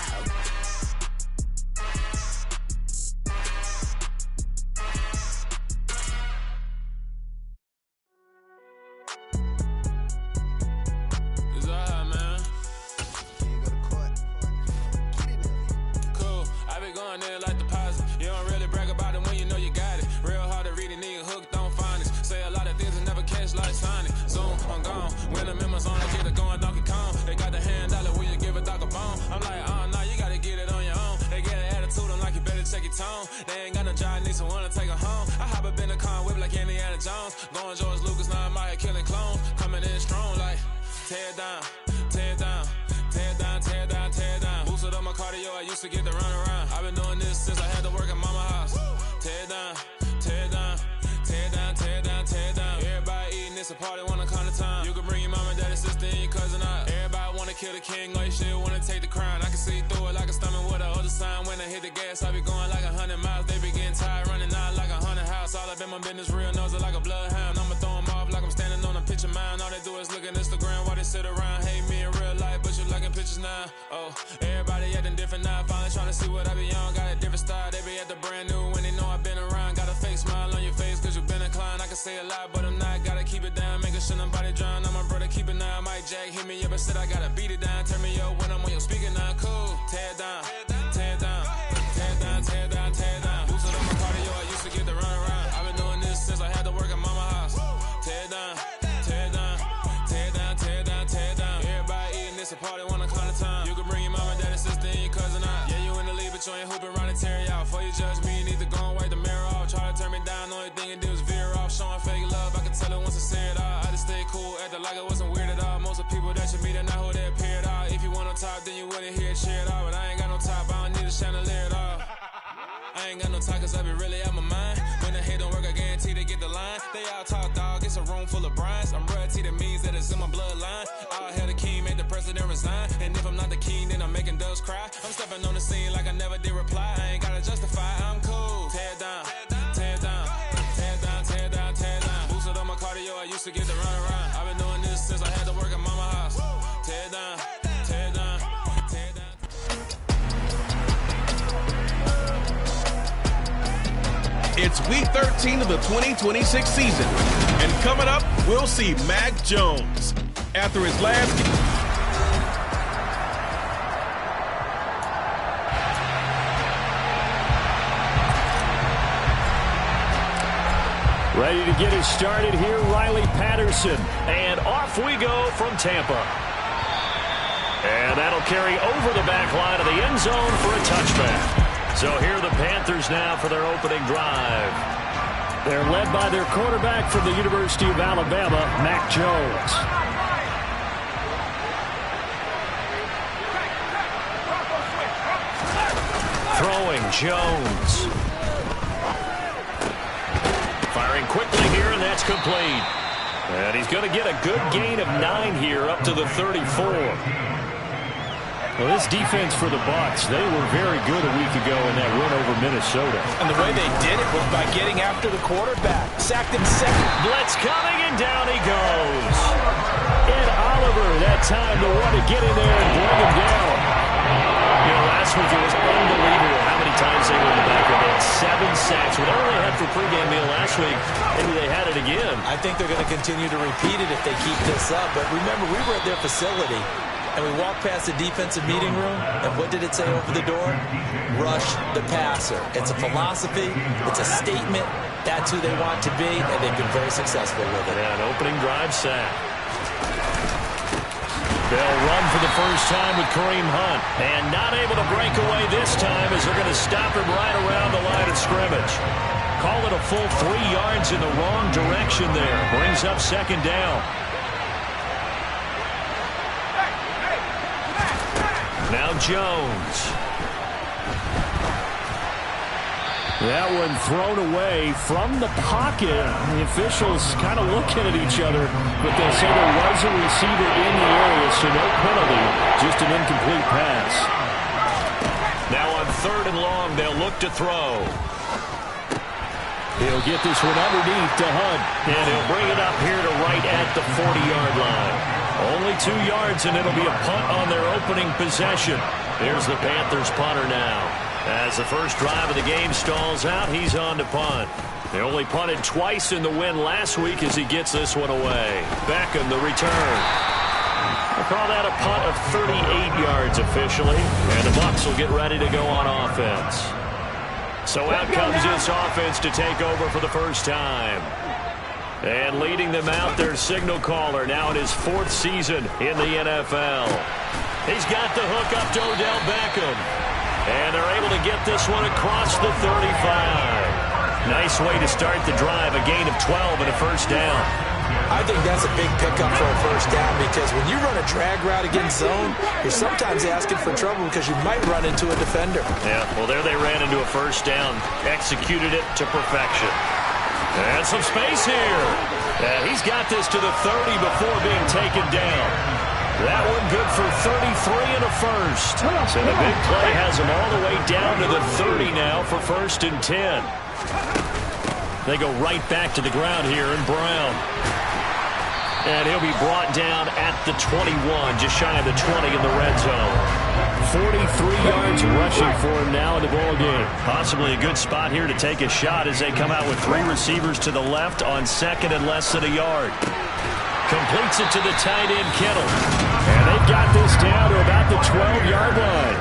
They ain't got no job, need someone to take her home. I hop up in the car, whip like Indiana Jones. Going George Lucas, now I'm out here killing clones. Coming in strong like, tear down, tear down, tear down, tear down, tear down. Boosted up my cardio, I used to get to run around. I've been doing this since I had to work at mama house. Tear down, tear down, tear down, tear down, tear down. Everybody eating, it's a party, wanna come to time. You can bring your mama, daddy, sister, and your cousin out. Everybody wanna kill the king, or you shit wanna take the crown. I can see through it like a stomach with a other sign. When I hit the gas, I be going like 100 miles. They be getting tired, running out like 100 house. All up in my business, real nose it like a bloodhound. I'ma throw them off like I'm standing on a picture mound. All they do is look at Instagram while they sit around. Hate me in real life, but you liking pictures now. Oh, everybody acting different now. Finally trying to see what I be on. Got a different style, they be at the brand new when they know I've been around. Got a fake smile on your face cause you been inclined. I can say a lot, but I'm not. Gotta keep it down, making sure nobody drown. I'm my brother, keep it now. Mike Jack hit me up and said I gotta beat it down. Turn me up when I'm on your speaker now. Cool, tear down, tear down, tear down, tear down, tear down. Boosted on my cardio, I used to get to run around. I've been doing this since I had to work at mama house. Tear down, tear down, tear down, tear down, tear down. Everybody eating, it's a party, wanna come to time. You can bring your mama, daddy, sister, and your cousin out. Yeah, you in the league, but you ain't hooping around and tear you out. Before you judge me, you need to go and wipe the mirror off. Try to turn me down, only thing you do is veer off. Showing fake love, I can tell it once I say it all. I just stay cool, acting like it wasn't weird at all. Most of the people that you meet are not who they appear at all. If you want on top, then you wouldn't hear it cheer at all. But I ain't got no top, I don't need a chandelier at all. I ain't got no time cause I be really out my mind. When the hate don't work, I guarantee they get the line. They all talk dog, it's a room full of brines. I'm royalty, that means that it's in my bloodline. All hell the king, made the president resign. And if I'm not the king, then I'm making doves cry. I'm stepping on the scene like I never did reply. I ain't gotta justify, I'm cool. Tear down, tear down, tear down, tear down, tear down. Boosted on my cardio, I used to get to run around. I've been doing this since I had to work at mama house. Tear down, tear down, tear down. It's week 13 of the 2026 season. And coming up, we'll see Mac Jones. After his last game. Ready to get us started here, Riley Patterson. And off we go from Tampa. And that'll carry over the back line of the end zone for a touchback. So here are the Panthers now for their opening drive. They're led by their quarterback from the University of Alabama, Mac Jones. Throwing Jones. Firing quickly here, and that's complete. And he's going to get a good gain of 9 here up to the 34. Well, this defense for the Bucs, they were very good a week ago in that win over Minnesota. And the way they did it was by getting after the quarterback. Sacked him second. Blitz coming, and down he goes. And Oliver, that time to want to get in there and bring him down. You know, last week it was unbelievable how many times they were in the back of it. 7 sacks. Whatever they had for pregame meal last week, maybe they had it again. I think they're going to continue to repeat it if they keep this up. But remember, we were at their facility. And we walked past the defensive meeting room, and what did it say over the door? Rush the passer. It's a philosophy. It's a statement. That's who they want to be, and they've been very successful with it. Yeah, an opening drive sack. They'll run for the first time with Kareem Hunt. And not able to break away this time as they're going to stop him right around the line of scrimmage. Call it a full 3 yards in the wrong direction there. Brings up second down. Now Jones. That one thrown away from the pocket. The officials kind of looking at each other, but they'll say there was a receiver in the area, so no penalty, just an incomplete pass. Now on 3rd and long, they'll look to throw. He'll get this one underneath to Hunt, and he'll bring it up here to right at the 40-yard line. Only 2 yards, and it'll be a punt on their opening possession. Here's the Panthers punter now. As the first drive of the game stalls out, he's on to punt. They only punted twice in the win last week as he gets this one away. Beckham, the return. We'll call that a punt of 38 yards officially, and the Bucs will get ready to go on offense. So out comes this offense to take over for the first time. And leading them out, their signal caller, now in his 4th season in the NFL. He's got the hook up to Odell Beckham. And they're able to get this one across the 35. Nice way to start the drive, a gain of 12 and a first down. I think that's a big pickup for a first down because when you run a drag route against zone, you're sometimes asking for trouble because you might run into a defender. Yeah, well, there they ran into a first down, executed it to perfection. And some space here. And he's got this to the 30 before being taken down. That one good for 33 and a first. So the big play has him all the way down to the 30 now for 1st and 10. They go right back to the ground here in Brown. And he'll be brought down at the 21, just shy of the 20 in the red zone. 43 yards rushing for him now in the ballgame. Possibly a good spot here to take a shot as they come out with 3 receivers to the left on 2nd and less than a yard. Completes it to the tight end, Kittle. And they've got this down to about the 12-yard line.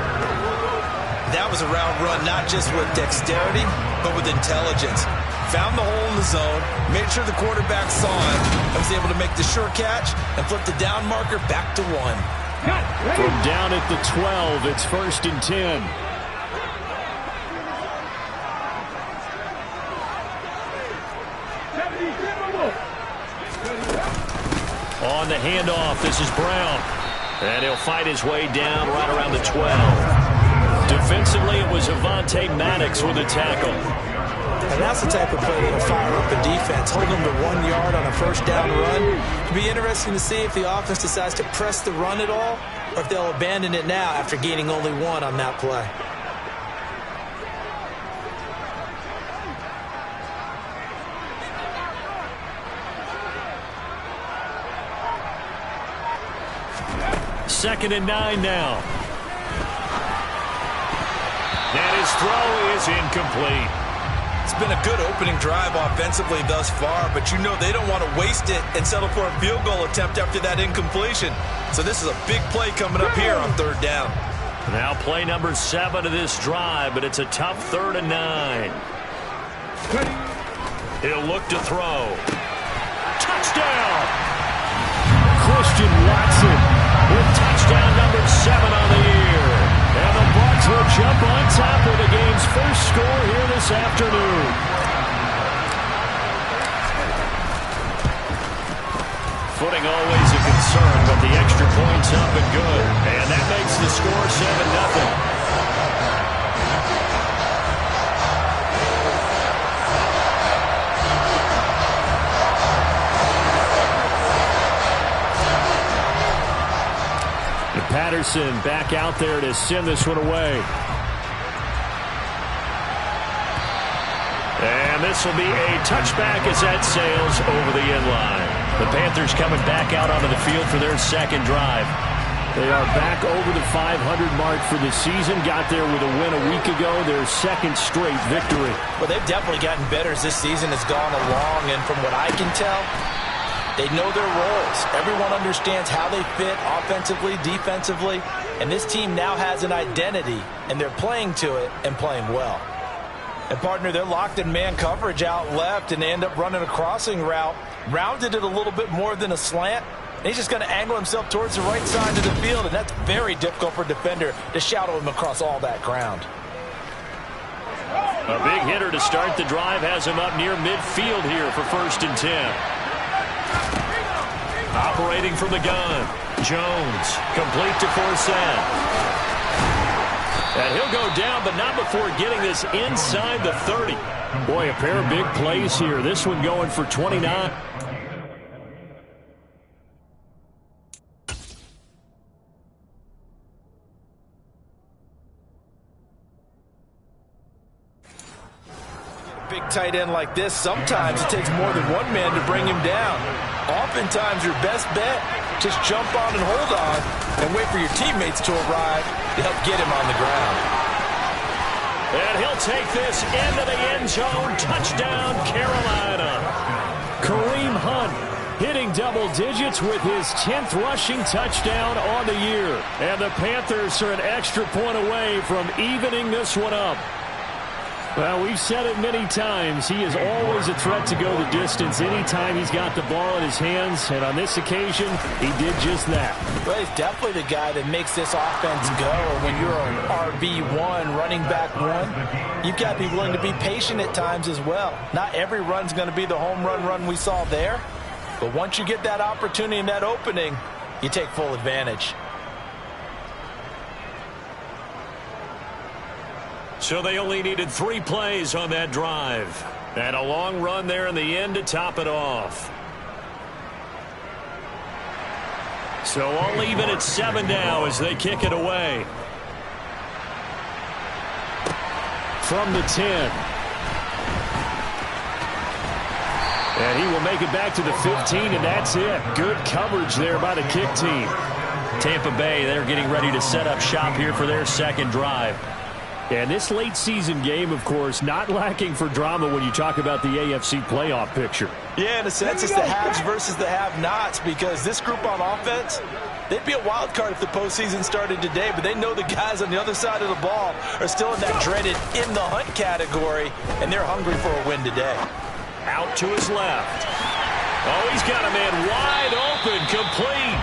That was a route run not just with dexterity, but with intelligence. Found the hole in the zone, made sure the quarterback saw it, and was able to make the short catch and flip the down marker back to 1. From down at the 12, it's 1st and 10. On the handoff, this is Brown. And he'll fight his way down right around the 12. Defensively, it was Avonte Maddox with a tackle. And that's the type of play that'll fire up a defense. Hold them to 1 yard on a first down run. It'll be interesting to see if the offense decides to press the run at all, or if they'll abandon it now after gaining only 1 on that play. Second and 9 now. And his throw is incomplete. It's been a good opening drive offensively thus far, but you know they don't want to waste it and settle for a field goal attempt after that incompletion. So this is a big play coming up here on 3rd down. Now play number 7 of this drive, but it's a tough 3rd and 9. He'll look to throw. Touchdown! Christian Watson with touchdown number 7 on the year. And the Bucs will jump on top of the game's first score here this afternoon. Footing always a concern, but the extra point's up and good. And that makes the score 7-0. Patterson back out there to send this one away. And this will be a touchback as that sails over the end line. The Panthers coming back out onto the field for their 2nd drive. They are back over the 500 mark for the season. Got there with a win a week ago, their 2nd straight victory. Well, they've definitely gotten better as this season has gone along, and from what I can tell, they know their roles. Everyone understands how they fit offensively, defensively, and this team now has an identity, and they're playing to it and playing well. And, partner, they're locked in man coverage out left, and they end up running a crossing route, rounded it a little bit more than a slant, and he's just going to angle himself towards the right side of the field, and that's very difficult for a defender to shadow him across all that ground. A big hitter to start the drive has him up near midfield here for 1st and 10. Operating from the gun, Jones, complete to Forsett. And he'll go down, but not before getting this inside the 30. Boy, a pair of big plays here. This one going for 29. Big tight end like this, sometimes it takes more than one man to bring him down. Oftentimes, your best bet, just jump on and hold on and wait for your teammates to arrive to help get him on the ground. And he'll take this into the end zone. Touchdown, Carolina. Kareem Hunt hitting double digits with his 10th rushing touchdown on the year. And the Panthers are an extra point away from evening this one up. Well, we've said it many times. He is always a threat to go the distance anytime he's got the ball in his hands. And on this occasion, he did just that. Well, he's definitely the guy that makes this offense go. When you're an RB1, running back one, you've got to be willing to be patient at times as well. Not every run's going to be the home run we saw there. But once you get that opportunity and that opening, you take full advantage. So they only needed 3 plays on that drive. And a long run there in the end to top it off. So all even at 7 now as they kick it away. From the 10. And he will make it back to the 15, and that's it. Good coverage there by the kick team. Tampa Bay, they're getting ready to set up shop here for their second drive. And this late season game, of course, not lacking for drama when you talk about the AFC playoff picture. Yeah, in a sense, it's the haves versus the have-nots, because this group on offense, they'd be a wild card if the postseason started today, but they know the guys on the other side of the ball are still in that dreaded in the hunt category, and they're hungry for a win today. Out to his left. Oh, he's got a man wide open, complete.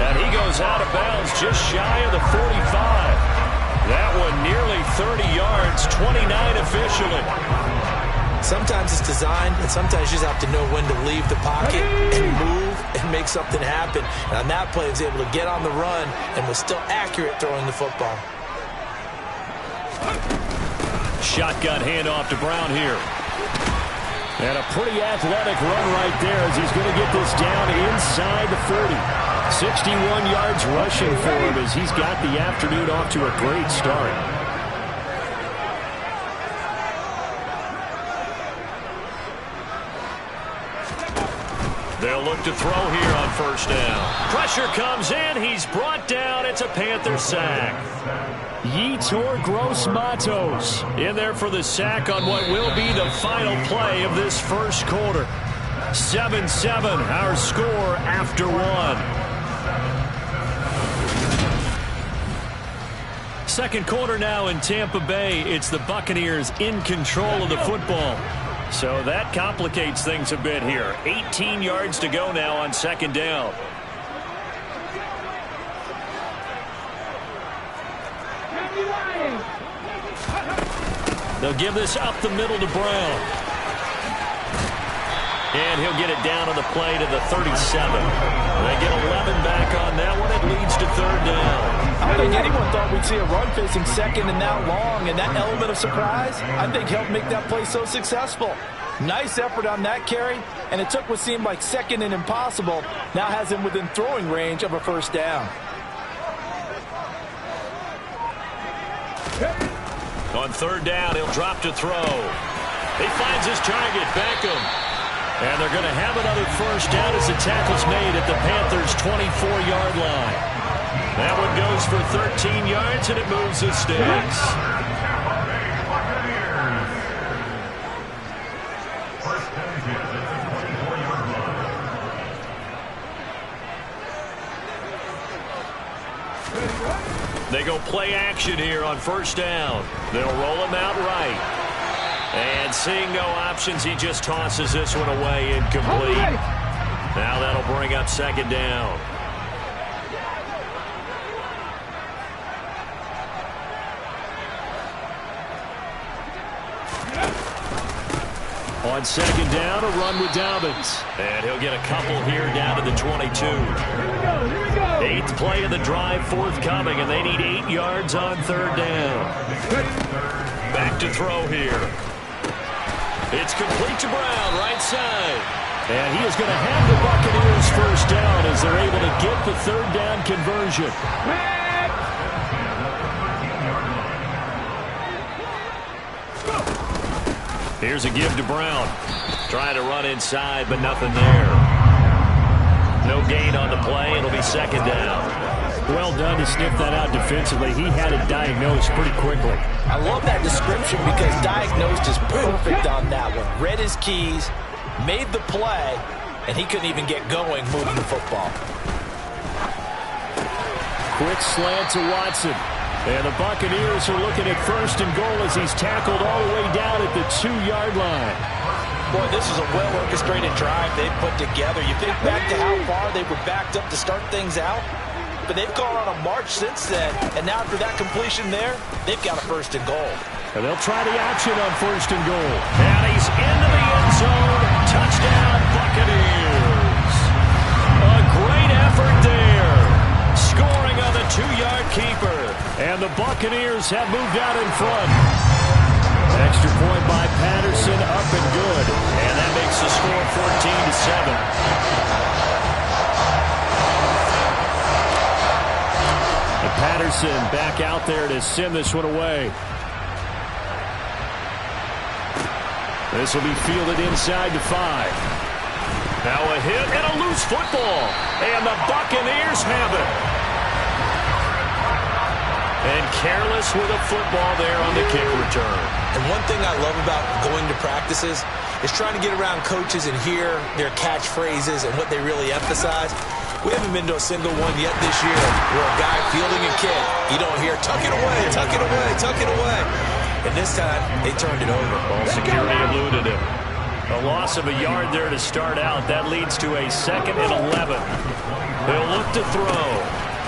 And he goes out of bounds just shy of the 45. That one nearly 30 yards, 29 officially. Sometimes it's designed, and sometimes you just have to know when to leave the pocket and move and make something happen. And on that play, he was able to get on the run and was still accurate throwing the football. Shotgun handoff to Brown here. And a pretty athletic run right there as he's going to get this down inside the 40. 61 yards rushing for him as he's got the afternoon off to a great start. They'll look to throw here on first down. Pressure comes in. He's brought down. It's a Panther sack. Yetur Gross-Matos in there for the sack on what will be the final play of this first quarter. 7-7, our score after one. Second quarter now in Tampa Bay. It's the Buccaneers in control of the football. So that complicates things a bit here. 18 yards to go now on second down. They'll give this up the middle to Brown. And he'll get it down on the play to the 37. They get 11 back on that one. It leads to third down. I don't think anyone thought we'd see a run facing second and that long, and that element of surprise, I think, helped make that play so successful. Nice effort on that carry, and it took what seemed like second and impossible, now has him within throwing range of a first down. On third down, he'll drop to throw. He finds his target, Beckham. And they're going to have another first down as the tackle's made at the Panthers' 24-yard line. That one goes for 13 yards, and it moves the sticks. They go play action here on first down. They'll roll him out right. And seeing no options, he just tosses this one away, incomplete. Now that'll bring up second down. On second down, a run with Dobbins. And he'll get a couple here down to the 22. Eighth play of the drive forthcoming, and they need 8 yards on third down. Back to throw here. It's complete to Brown, right side. And he is going to have the Buccaneers first down as they're able to get the third down conversion. Here's a give to Brown. Trying to run inside, but nothing there. No gain on the play. It'll be second down. Well done to sniff that out defensively. He had it diagnosed pretty quickly. I love that description because diagnosed is perfect on that one. Read his keys, made the play, and he couldn't even get going moving the football. Quick slant to Watson. And the Buccaneers are looking at first and goal as he's tackled all the way down at the 2-yard line. Boy, this is a well-orchestrated drive they've put together. You think back to how far they were backed up to start things out, but they've gone on a march since then. And now after that completion there, they've got a first and goal. And they'll try the option on first and goal. And he's into the end zone. Touchdown, Buccaneers. A great effort there. Scoring on the 2-yard keeper. And the Buccaneers have moved out in front. Extra point by Patterson, up and good. And that makes the score 14-7. And Patterson back out there to send this one away. This will be fielded inside the 5. Now a hit and a loose football. And the Buccaneers have it. And careless with a football there on the kick return. And one thing I love about going to practices is trying to get around coaches and hear their catchphrases and what they really emphasize. We haven't been to a single one yet this year where a guy fielding a kick, you don't hear, tuck it away, tuck it away, tuck it away. And this time, they turned it over. Ball security eluded him. A loss of a yard there to start out. That leads to a 2nd and 11. They'll look to throw.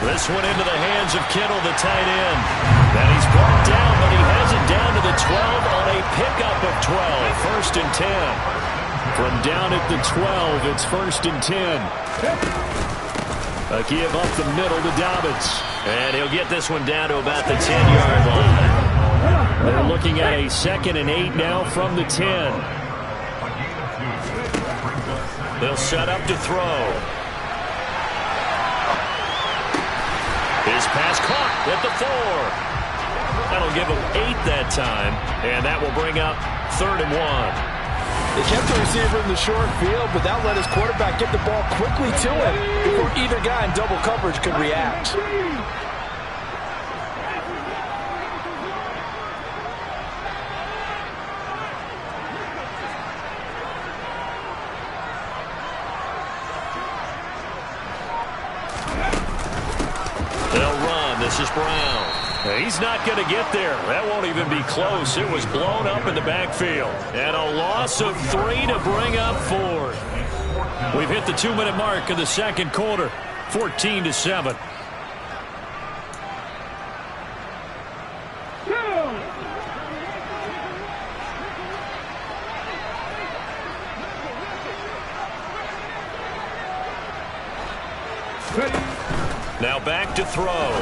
This one into the hands of Kittle, the tight end. And he's brought down, but he has it down to the 12 on a pickup of 12. First and 10. From down at the 12, it's first and 10. A give up the middle to Dobbins. And he'll get this one down to about the 10-yard line. They're looking at a 2nd and 8 now from the 10. They'll set up to throw. His pass caught at the 4. That'll give him 8 that time, and that will bring up 3rd and 1. They kept the receiver in the short field, but that let his quarterback get the ball quickly to him before either guy in double coverage could react. This is Brown. He's not going to get there. That won't even be close. It was blown up in the backfield. And a loss of 3 to bring up 4. We've hit the 2-minute mark of the second quarter. 14-7. Now back to throw.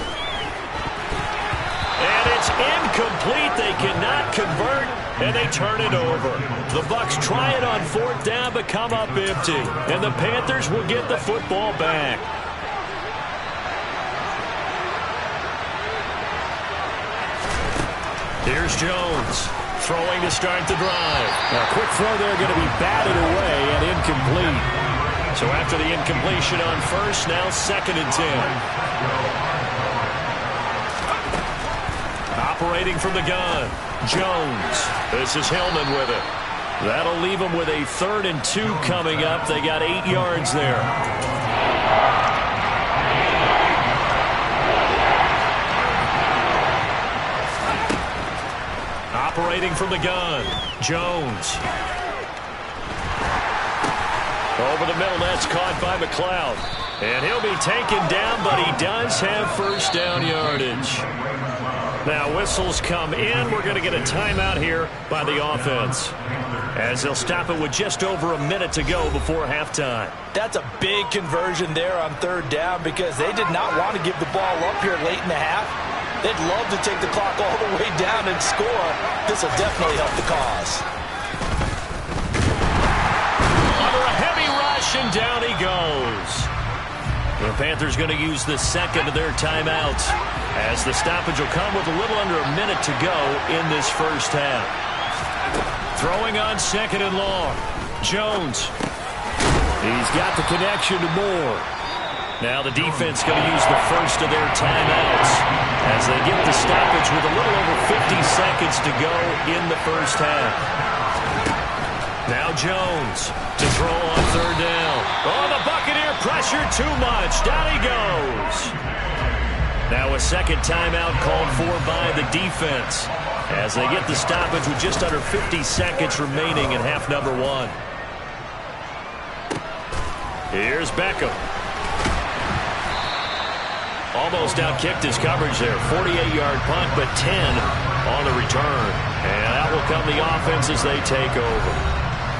And it's incomplete. They cannot convert, and they turn it over. The Bucs try it on 4th down, but come up empty. And the Panthers will get the football back. Here's Jones, throwing to start the drive. Now, a quick throw there going to be batted away and incomplete. So after the incompletion on first, now 2nd and 10. Operating from the gun, Jones. This is Hillman with it. That'll leave them with a 3rd and 2 coming up. They got 8 yards there. Operating from the gun, Jones. Over the middle, that's caught by McLeod. And he'll be taken down, but he does have first down yardage. Now whistles come in. We're going to get a timeout here by the offense, as they'll stop it with just over a minute to go before halftime. That's a big conversion there on third down because they did not want to give the ball up here late in the half. They'd love to take the clock all the way down and score. This will definitely help the cause. Under a heavy rush, and down he goes. The Panthers going to use the second of their timeouts, as the stoppage will come with a little under a minute to go in this first half. Throwing on second and long. Jones. He's got the connection to Moore. Now the defense going to use the first of their timeouts as they get the stoppage with a little over 50 seconds to go in the first half. Now Jones to throw on third down. Oh, the Buccaneer pressure too much. Down he goes. Now a second timeout called for by the defense as they get the stoppage with just under 50 seconds remaining in half number one. Here's Beckham. Almost outkicked his coverage there. 48-yard punt, but 10 on the return. And out will come the offense as they take over.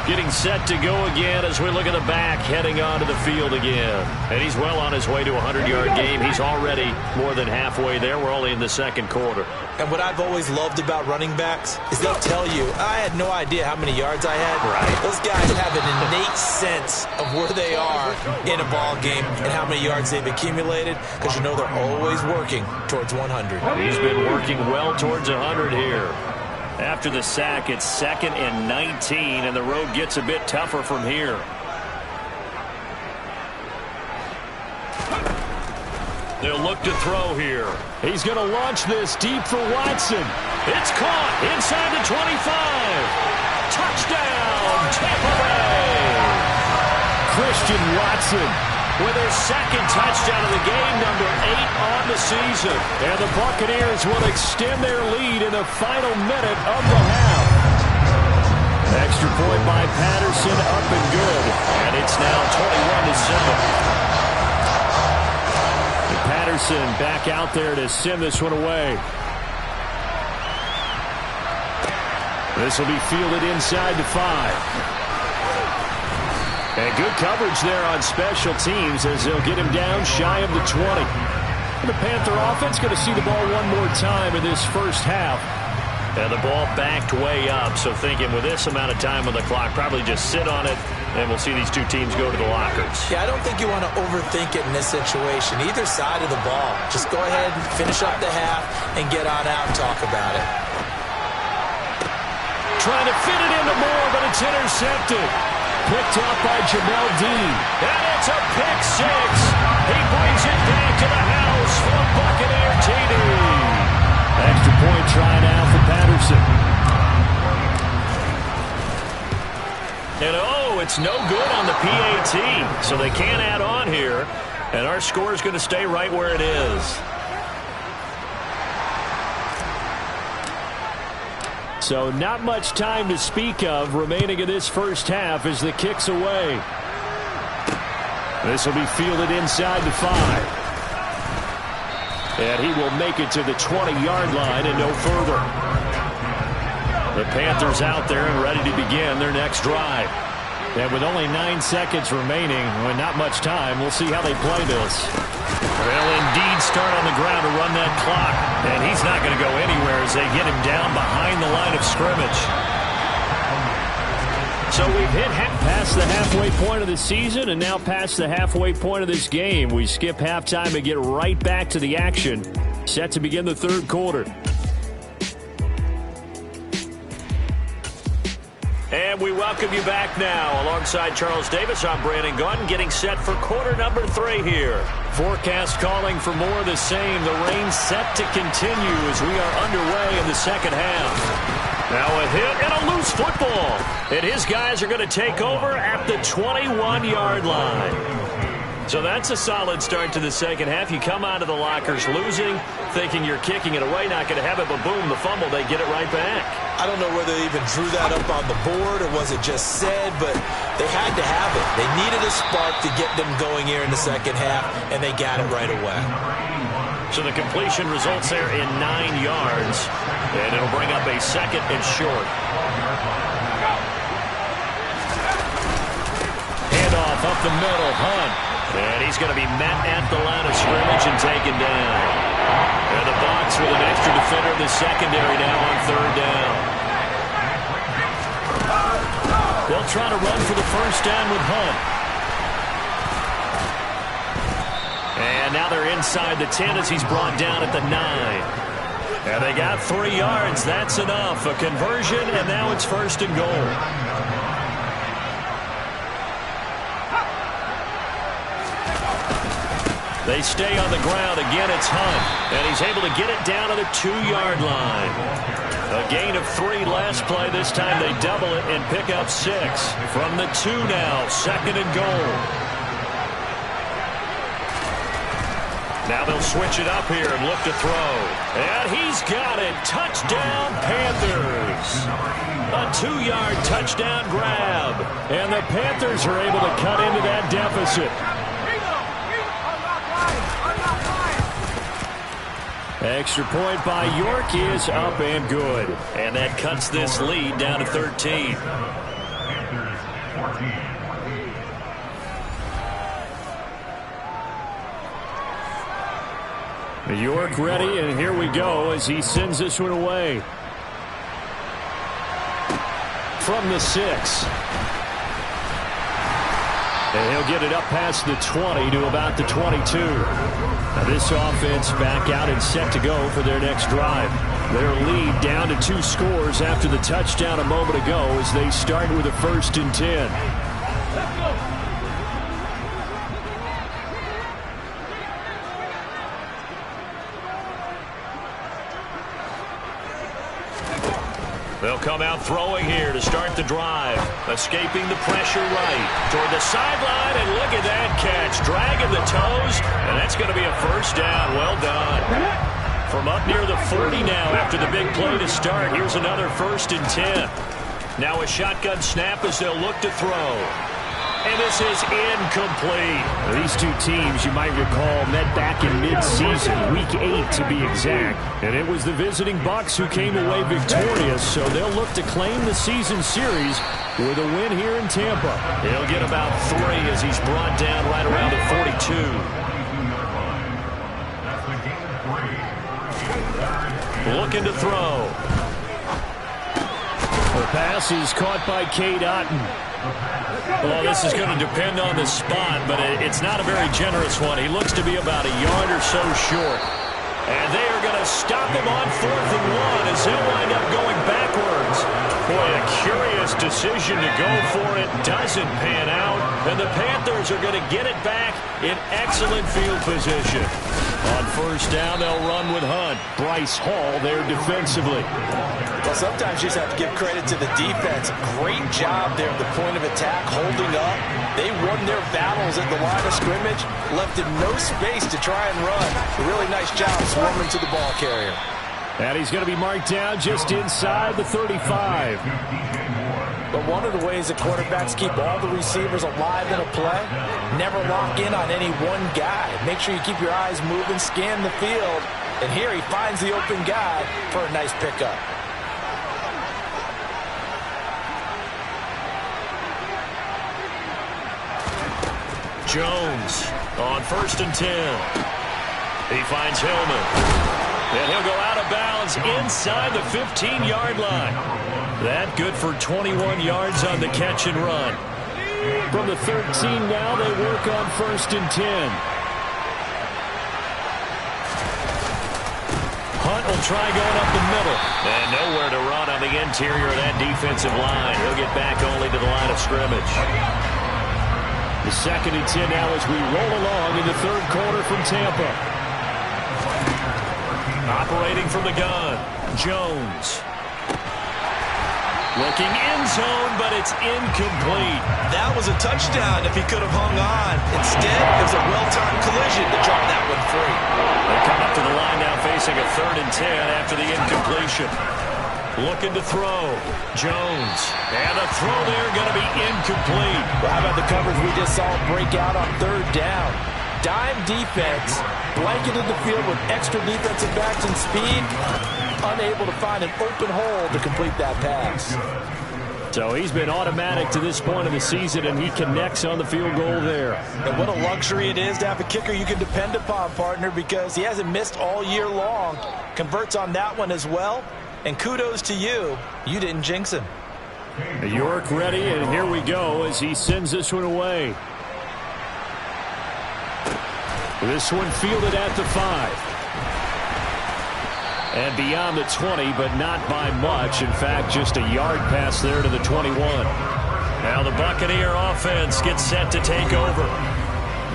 Getting set to go again as we look at the back, heading onto the field again. And he's well on his way to a 100-yard game. He's already more than halfway there. We're only in the second quarter. And what I've always loved about running backs is they'll tell you, I had no idea how many yards I had. Right. Those guys have an innate sense of where they are in a ball game and how many yards they've accumulated, because you know they're always working towards 100. He's been working well towards 100 here. After the sack, it's 2nd and 19, and the road gets a bit tougher from here. They'll look to throw here. He's going to launch this deep for Watson. It's caught inside the 25. Touchdown, Tampa Bay. Christian Watson with his second touchdown of the game, number 8 on the season. And the Buccaneers will extend their lead in the final minute of the half. Extra point by Patterson, up and good. And it's now 21-7. Patterson back out there to send this one away. This will be fielded inside the 5. And good coverage there on special teams as they'll get him down shy of the 20. And the Panther offense going to see the ball one more time in this first half. And the ball backed way up, so thinking with this amount of time on the clock, probably just sit on it, and we'll see these two teams go to the lockers. Yeah, I don't think you want to overthink it in this situation. Either side of the ball. Just go ahead and finish up the half and get on out and talk about it. Trying to fit it into Moore, but it's intercepted. Picked up by Jamel Dean. And it's a pick six. He brings it back to the house for a Buccaneer TD. Extra point try now for Patterson. And it's no good on the PAT. So they can't add on here. And our score is going to stay right where it is. So not much time to speak of remaining in this first half as the kick's away. This will be fielded inside the 5. And he will make it to the 20-yard line and no further. The Panthers out there and ready to begin their next drive. And with only 9 seconds remaining, with not much time, we'll see how they play this. They'll indeed start on the ground to run that clock. And he's not going to go anywhere as they get him down behind the line of scrimmage. So we've hit past the halfway point of the season and now past the halfway point of this game. We skip halftime and get right back to the action. Set to begin the third quarter. And we welcome you back now. Alongside Charles Davis, I'm Brandon Gunn, getting set for quarter number 3 here. Forecast calling for more of the same. The rain set to continue as we are underway in the second half. Now a hit and a loose football. And his guys are going to take over at the 21-yard line. So that's a solid start to the second half. You come out of the lockers losing, thinking you're kicking it away, not going to have it, but boom, the fumble, they get it right back. I don't know whether they even drew that up on the board or was it just said, but they had to have it. They needed a spark to get them going here in the second half, and they got it right away. So the completion results there in 9 yards, and it'll bring up a 2nd and short. Handoff up the middle, Hunt. And he's going to be met at the line of scrimmage and taken down. And the Bucs with an extra defender in the secondary now on 3rd down. They'll try to run for the first down with Hunt. And now they're inside the 10 as he's brought down at the 9. And they got 3 yards. That's enough. A conversion, and now it's 1st and goal. They stay on the ground. Again, it's Hunt. And he's able to get it down to the 2-yard line. A gain of 3 last play. This time they double it and pick up 6. From the 2 now, 2nd and goal. Now they'll switch it up here and look to throw. And he's got it. Touchdown, Panthers. A 2-yard touchdown grab. And the Panthers are able to cut into that deficit. Extra point by York is up and good. And that cuts this lead down to 13. York ready, and here we go as he sends this one away. From the 6. And he'll get it up past the 20 to about the 22. Now this offense back out and set to go for their next drive. Their lead down to 2 scores after the touchdown a moment ago as they start with a 1st and 10. Let's go. They'll come out throwing here to start the drive. Escaping the pressure right toward the sideline, and look at that catch. Dragging the toes, and that's going to be a 1st down. Well done. From up near the 40 now after the big play to start. Here's another 1st and 10. Now a shotgun snap as they'll look to throw. And this is incomplete. These two teams, you might recall, met back in mid-season, week 8 to be exact. And it was the visiting Bucs who came away victorious, so they'll look to claim the season series with a win here in Tampa. He'll get about 3 as he's brought down right around the 42. Looking to throw. The pass is caught by Cade Otton. Well, this is going to depend on the spot, but it's not a very generous one. He looks to be about a yard or so short. And they are going to stop him on 4th and 1 as he'll wind up going backwards. Boy, a curious decision to go for it. Doesn't pan out. And the Panthers are going to get it back in excellent field position. On 1st down, they'll run with Hunt. Bryce Hall there defensively. Well, sometimes you just have to give credit to the defense. Great job there at the point of attack, holding up. They won their battles at the line of scrimmage, left in no space to try and run. A really nice job swarming to the ball carrier. And he's going to be marked down just inside the 35. But one of the ways that quarterbacks keep all the receivers alive in a play, never lock in on any one guy. Make sure you keep your eyes moving, scan the field. And here he finds the open guy for a nice pickup. Jones on 1st and 10. He finds Hillman. And he'll go out of bounds inside the 15-yard line. That good for 21 yards on the catch and run. From the 13 now, they work on 1st and 10. Hunt will try going up the middle. And nowhere to run on the interior of that defensive line. He'll get back only to the line of scrimmage. The 2nd and 10 now as we roll along in the 3rd quarter from Tampa. Operating from the gun, Jones. Looking end zone, but it's incomplete. That was a touchdown if he could have hung on. Instead, it was a well-timed collision to draw that one free. They come up to the line now facing a 3rd and 10 after the incompletion. Looking to throw. Jones. And a throw there going to be incomplete. Well, how about the coverage we just saw break out on 3rd down? dime defense, blanketed the field with extra defensive backs and speed, unable to find an open hole to complete that pass. So he's been automatic to this point of the season, and he connects on the field goal there. And what a luxury it is to have a kicker you can depend upon, partner, because he hasn't missed all year long. Converts on that one as well. And kudos to you. You didn't jinx him. York ready, and here we go as he sends this one away. This one fielded at the 5. And beyond the 20, but not by much. In fact, just a yard pass there to the 21. Now the Buccaneer offense gets set to take over.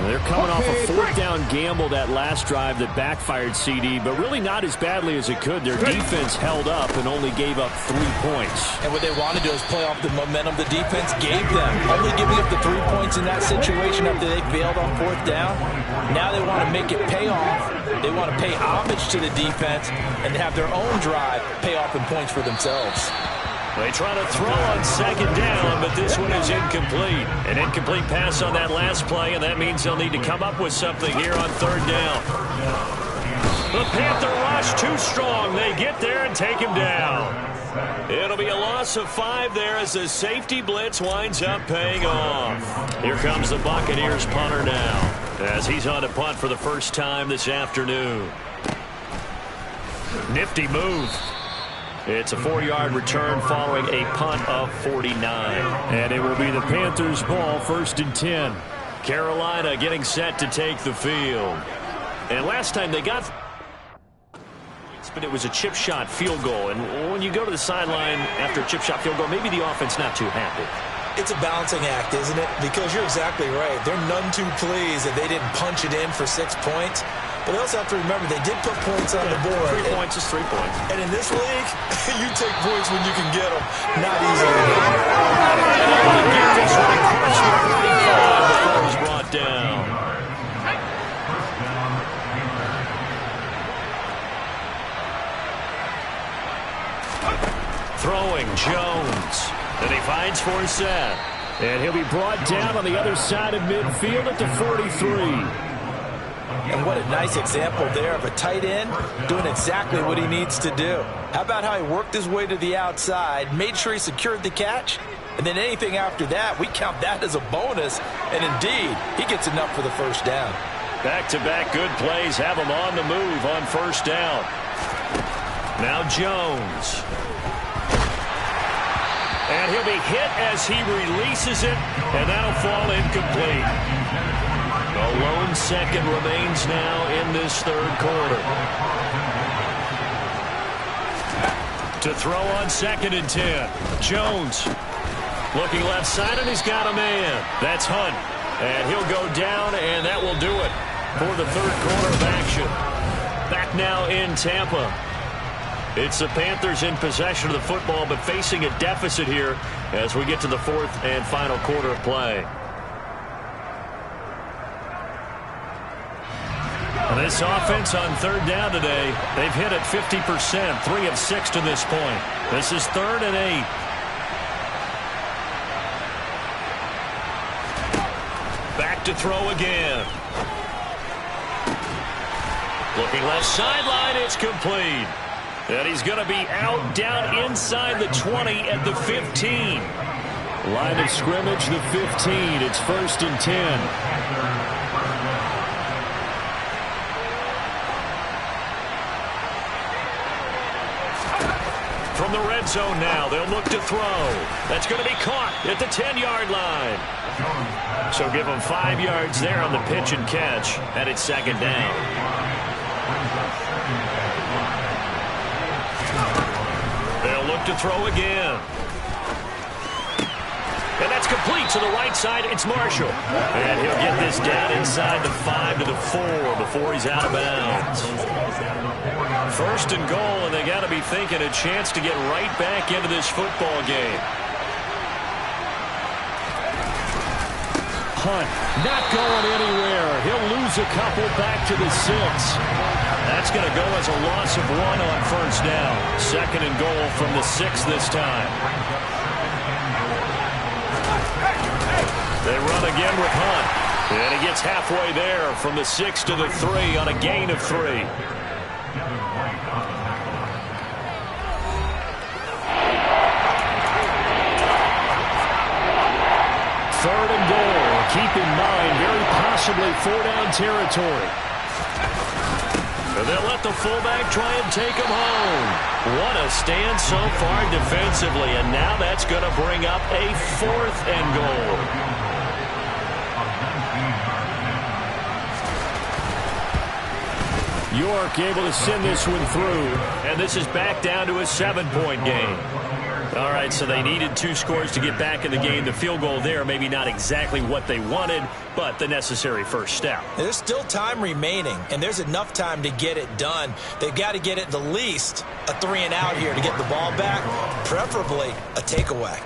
They're coming off a 4th down gamble that last drive that backfired, CD, but really not as badly as it could. Their defense held up and only gave up 3 points. And what they want to do is play off the momentum the defense gave them. Only giving up the 3 points in that situation after they failed on 4th down. Now they want to make it pay off. They want to pay homage to the defense and have their own drive pay off in points for themselves. They try to throw on 2nd down, but this one is incomplete. An incomplete pass on that last play, and that means they'll need to come up with something here on 3rd down. The Panther rush too strong. They get there and take him down. It'll be a loss of 5 there as the safety blitz winds up paying off. Here comes the Buccaneers punter now as he's on to punt for the first time this afternoon. Nifty move. It's a 4-yard return following a punt of 49. And it will be the Panthers' ball, 1st and 10. Carolina getting set to take the field. And last time they got... but it was a chip shot field goal. And when you go to the sideline after a chip shot field goal, maybe the offense not too happy. It's a balancing act, isn't it? Because you're exactly right. They're none too pleased that they didn't punch it in for 6 points. But they also have to remember they did put points on the board. 3 points is 3 points. And in this league, you take points when you can get them. Not easily. Get this one across the 35 before it was brought down. Throwing Jones. And he finds Forsett. And he'll be brought down on the other side of midfield at the 43. And what a nice example there of a tight end doing exactly what he needs to do. How about how he worked his way to the outside, made sure he secured the catch, and then anything after that, we count that as a bonus. And indeed, he gets enough for the 1st down. Back-to-back good plays have him on the move on 1st down. Now Jones. And he'll be hit as he releases it, and that'll fall incomplete. A lone second remains now in this 3rd quarter. To throw on 2nd and 10. Jones looking left side, and he's got a man. That's Hunt. And he'll go down, and that will do it for the 3rd quarter of action. Back now in Tampa. It's the Panthers in possession of the football, but facing a deficit here as we get to the 4th and final quarter of play. This offense on 3rd down today, they've hit it 50%, 3 of 6 to this point. This is 3rd and 8. Back to throw again. Looking left sideline, it's complete. And he's going to be out down inside the 20 at the 15. Line of scrimmage, the 15. It's 1st and 10. From the red zone now, they'll look to throw. That's going to be caught at the 10-yard line. So give them 5 yards there on the pitch and catch, and it's 2nd down. They'll look to throw again. And that's complete to the right side. It's Marshall. And he'll get this down inside the 5 to the 4 before he's out of bounds. 1st and goal, and they got to be thinking a chance to get right back into this football game. Hunt not going anywhere. He'll lose a couple back to the 6. That's going to go as a loss of 1 on 1st down. 2nd and goal from the 6 this time. They run again with Hunt. And he gets halfway there from the 6 to the 3 on a gain of 3. Third and goal. Keep in mind, very possibly 4-down territory. And they'll let the fullback try and take him home. What a stand so far defensively, and now that's going to bring up a 4th and goal. York able to send this one through, and this is back down to a 7-point game. All right, so they needed 2 scores to get back in the game. The field goal there, maybe not exactly what they wanted, but the necessary first step. There's still time remaining, and there's enough time to get it done. They've got to get at the least a 3-and-out here to get the ball back, preferably a takeaway.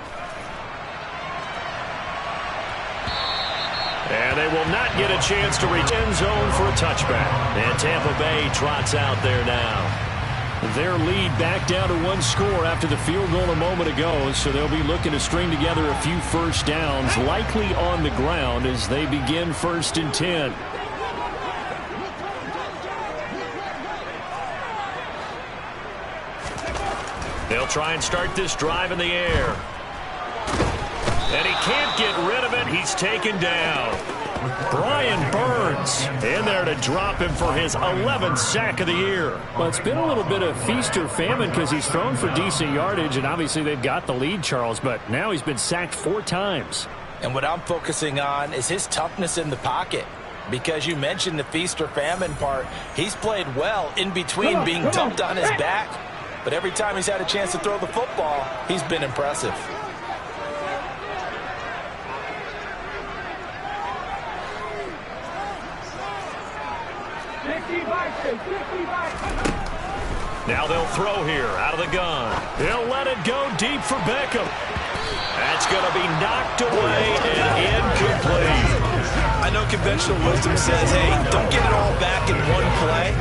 And they will not get a chance to reach end zone for a touchback. And Tampa Bay trots out there now. Their lead back down to 1 score after the field goal a moment ago, so they'll be looking to string together a few first downs, likely on the ground as they begin 1st and 10. They'll try and start this drive in the air. And he can't get rid of it. He's taken down. Brian Burns in there to drop him for his 11th sack of the year. Well, it's been a little bit of feast or famine because he's thrown for decent yardage, and obviously they've got the lead, Charles, but now he's been sacked 4 times. And what I'm focusing on is his toughness in the pocket. Because you mentioned the feast or famine part, he's played well in between being dumped on his back. But every time he's had a chance to throw the football, he's been impressive. Now they'll throw here out of the gun. He'll let it go deep for Beckham. That's going to be knocked away and incomplete. I know conventional wisdom says, hey, don't get it all back in one play.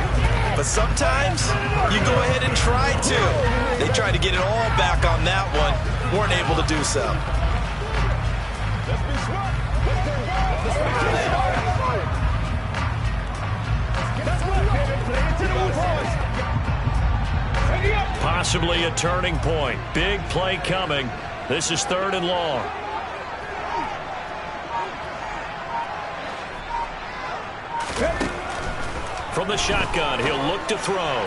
But sometimes you go ahead and try to. They tried to get it all back on that one. Weren't able to do so. Possibly a turning point. Big play coming. This is 3rd and long. From the shotgun, he'll look to throw.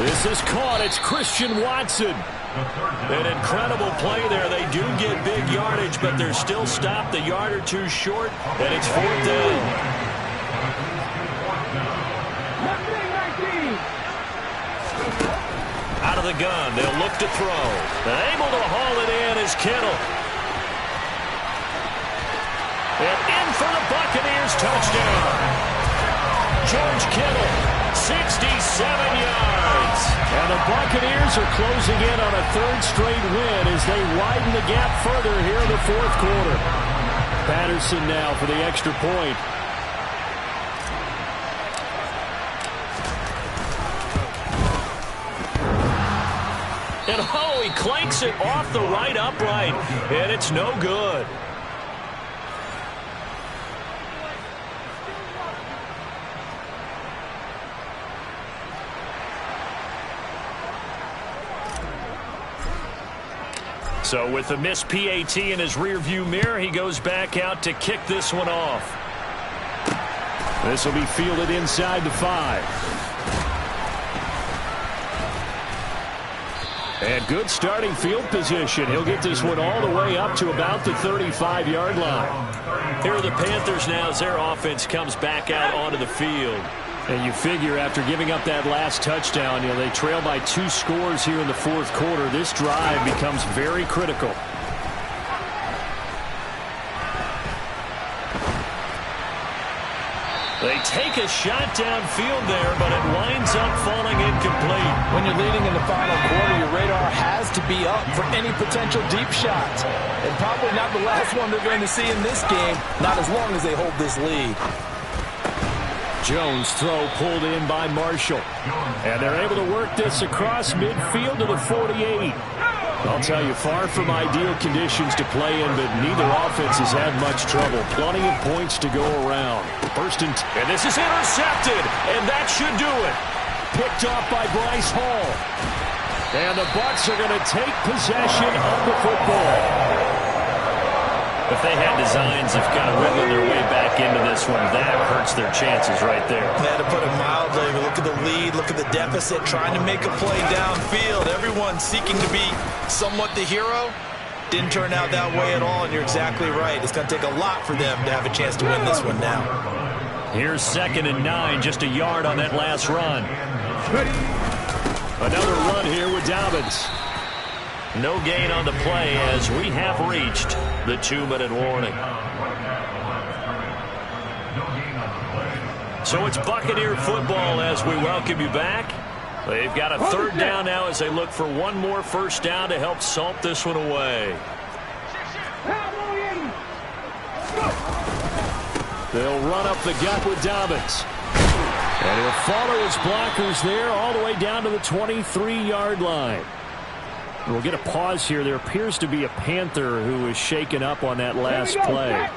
This is caught. It's Christian Watson. An incredible play there. They do get big yardage, but they're still stopped a yard or 2 short, and it's 4th down. Out of the gun, they'll look to throw. And able to haul it in is Kittle. And in for the Buccaneers touchdown. George Kittle, 67 yards. And the Buccaneers are closing in on a 3rd straight win as they widen the gap further here in the 4th quarter. Patterson now for the extra point. And oh, he clanks it off the right upright, and it's no good. So with the missed PAT in his rearview mirror, he goes back out to kick this one off. This will be fielded inside the 5. And good starting field position. He'll get this one all the way up to about the 35-yard line. Here are the Panthers now as their offense comes back out onto the field. And you figure after giving up that last touchdown, they trail by 2 scores here in the 4th quarter. This drive becomes very critical. They take a shot downfield there, but it winds up falling incomplete. When you're leading in the final quarter, your radar has to be up for any potential deep shots. And probably not the last one they're going to see in this game, not as long as they hold this lead. Jones' throw pulled in by Marshall. And they're able to work this across midfield to the 48. I'll tell you, far from ideal conditions to play in, but neither offense has had much trouble. Plenty of points to go around. First and this is intercepted, and that should do it. Picked off by Bryce Hall. And the Bucs are going to take possession of the football. If they had designs of kind of wiggling their way back into this one, that hurts their chances right there. Yeah, to put it mildly, look at the lead, look at the deficit, trying to make a play downfield. Everyone seeking to be somewhat the hero. Didn't turn out that way at all, and you're exactly right. It's going to take a lot for them to have a chance to win this one now. Here's 2nd and 9, just a yard on that last run. Another run here with Dobbins. No gain on the play as we have reached the 2-minute warning. So it's Buccaneer football as we welcome you back. They've got a 3rd down now as they look for one more first down to help salt this one away. They'll run up the gut with Dobbins. And he'll follow his blockers there all the way down to the 23-yard line. We'll get a pause here. There appears to be a Panther who is shaken up on that last play.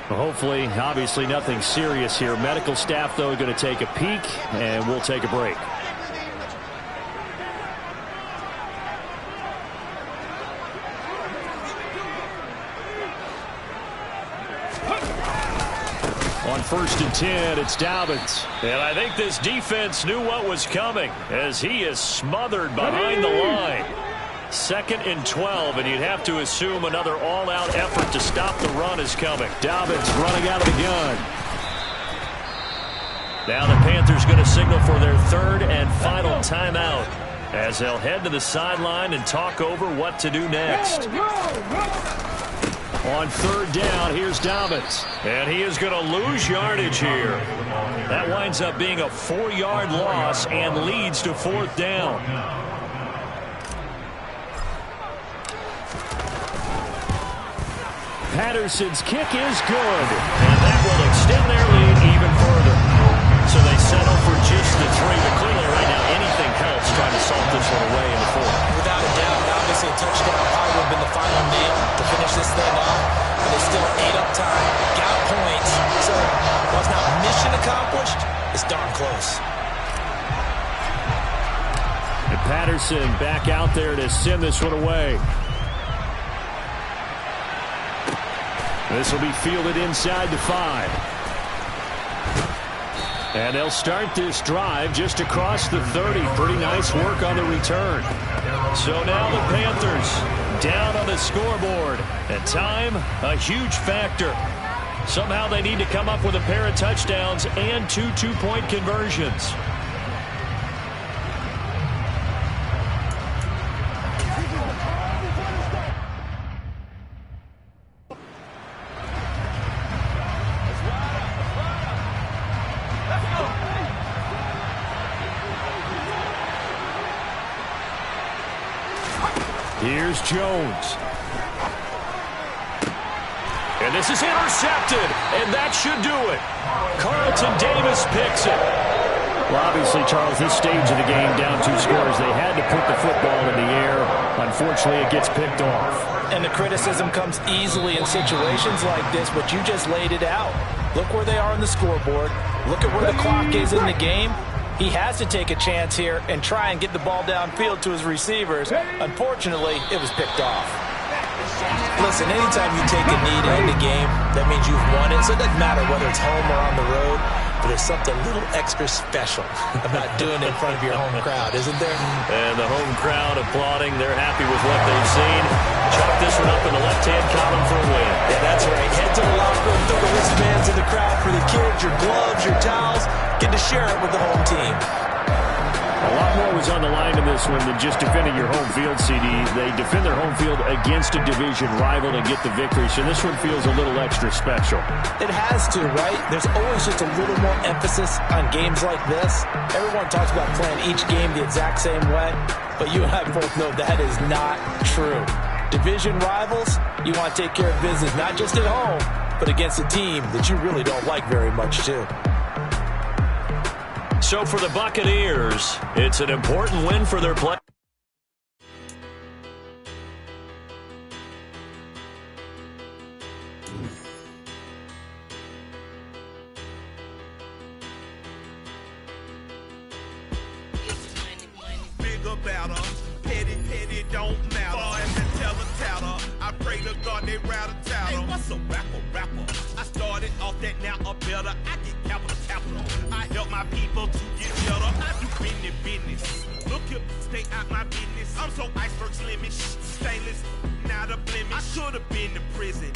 Hopefully, obviously nothing serious here. Medical staff, though, are going to take a peek, and we'll take a break. On 1st and 10, it's Dobbins. And I think this defense knew what was coming as he is smothered behind the line. 2nd and 12, and you'd have to assume another all-out effort to stop the run is coming. Dobbins running out of the gun. Now the Panthers going to signal for their 3rd and final timeout as they'll head to the sideline and talk over what to do next. On 3rd down, here's Dobbins. And he is going to lose yardage here. That winds up being a 4-yard loss and leads to 4th down. Patterson's kick is good. And that will extend their lead even further. So they settle for just the 3, but clearly right now anything helps trying to salt this one away in the 4th. Without a doubt, obviously a touchdown probably would have been the final nail to finish this thing off. But they still ate up time, got points. So while it's not mission accomplished, it's darn close. And Patterson back out there to send this one away. This will be fielded inside the 5. And they'll start this drive just across the 30. Pretty nice work on the return. So now the Panthers down on the scoreboard. And time, a huge factor. Somehow they need to come up with a pair of touchdowns and 2 two-point conversions. Here's Jones. And this is intercepted, and that should do it. Carlton Davis picks it. Well, obviously, Charles, this stage of the game, down 2 scores, they had to put the football in the air. Unfortunately, it gets picked off. And the criticism comes easily in situations like this, but you just laid it out. Look where they are on the scoreboard. Look at where the clock is in the game. He has to take a chance here and try and get the ball downfield to his receivers. Unfortunately, it was picked off. Listen, anytime you take a knee to end a game, that means you've won it. So it doesn't matter whether it's home or on the road, but there's something a little extra special about doing it in front of your home crowd, isn't there? And the home crowd applauding. They're happy with what they've seen. Chuck this one up in the left-hand column for a win. Yeah, that's right. Head to the locker room, throw the wristbands in the crowd for the kids, your gloves, your towels. Get to share it with the home team. A lot more was on the line in this one than just defending your home field, CD. They defend their home field against a division rival and get the victory, so this one feels a little extra special. It has to, right? There's always just a little more emphasis on games like this. Everyone talks about playing each game the exact same way, but you and I both know that is not true. Division rivals, you want to take care of business not just at home, but against a team that you really don't like very much, too. So for the Buccaneers, it's an important win for their play. batter. Petty, don't matter. Far as the teller-tatter, I pray to God they rat-a-tatter. Hey, what's a rapper? I started off that, now a better. I get capital. I help my people to get better. I do business. Look here, stay out my business. I'm so iceberg slimish, stainless, not a blemish. I should have been to prison.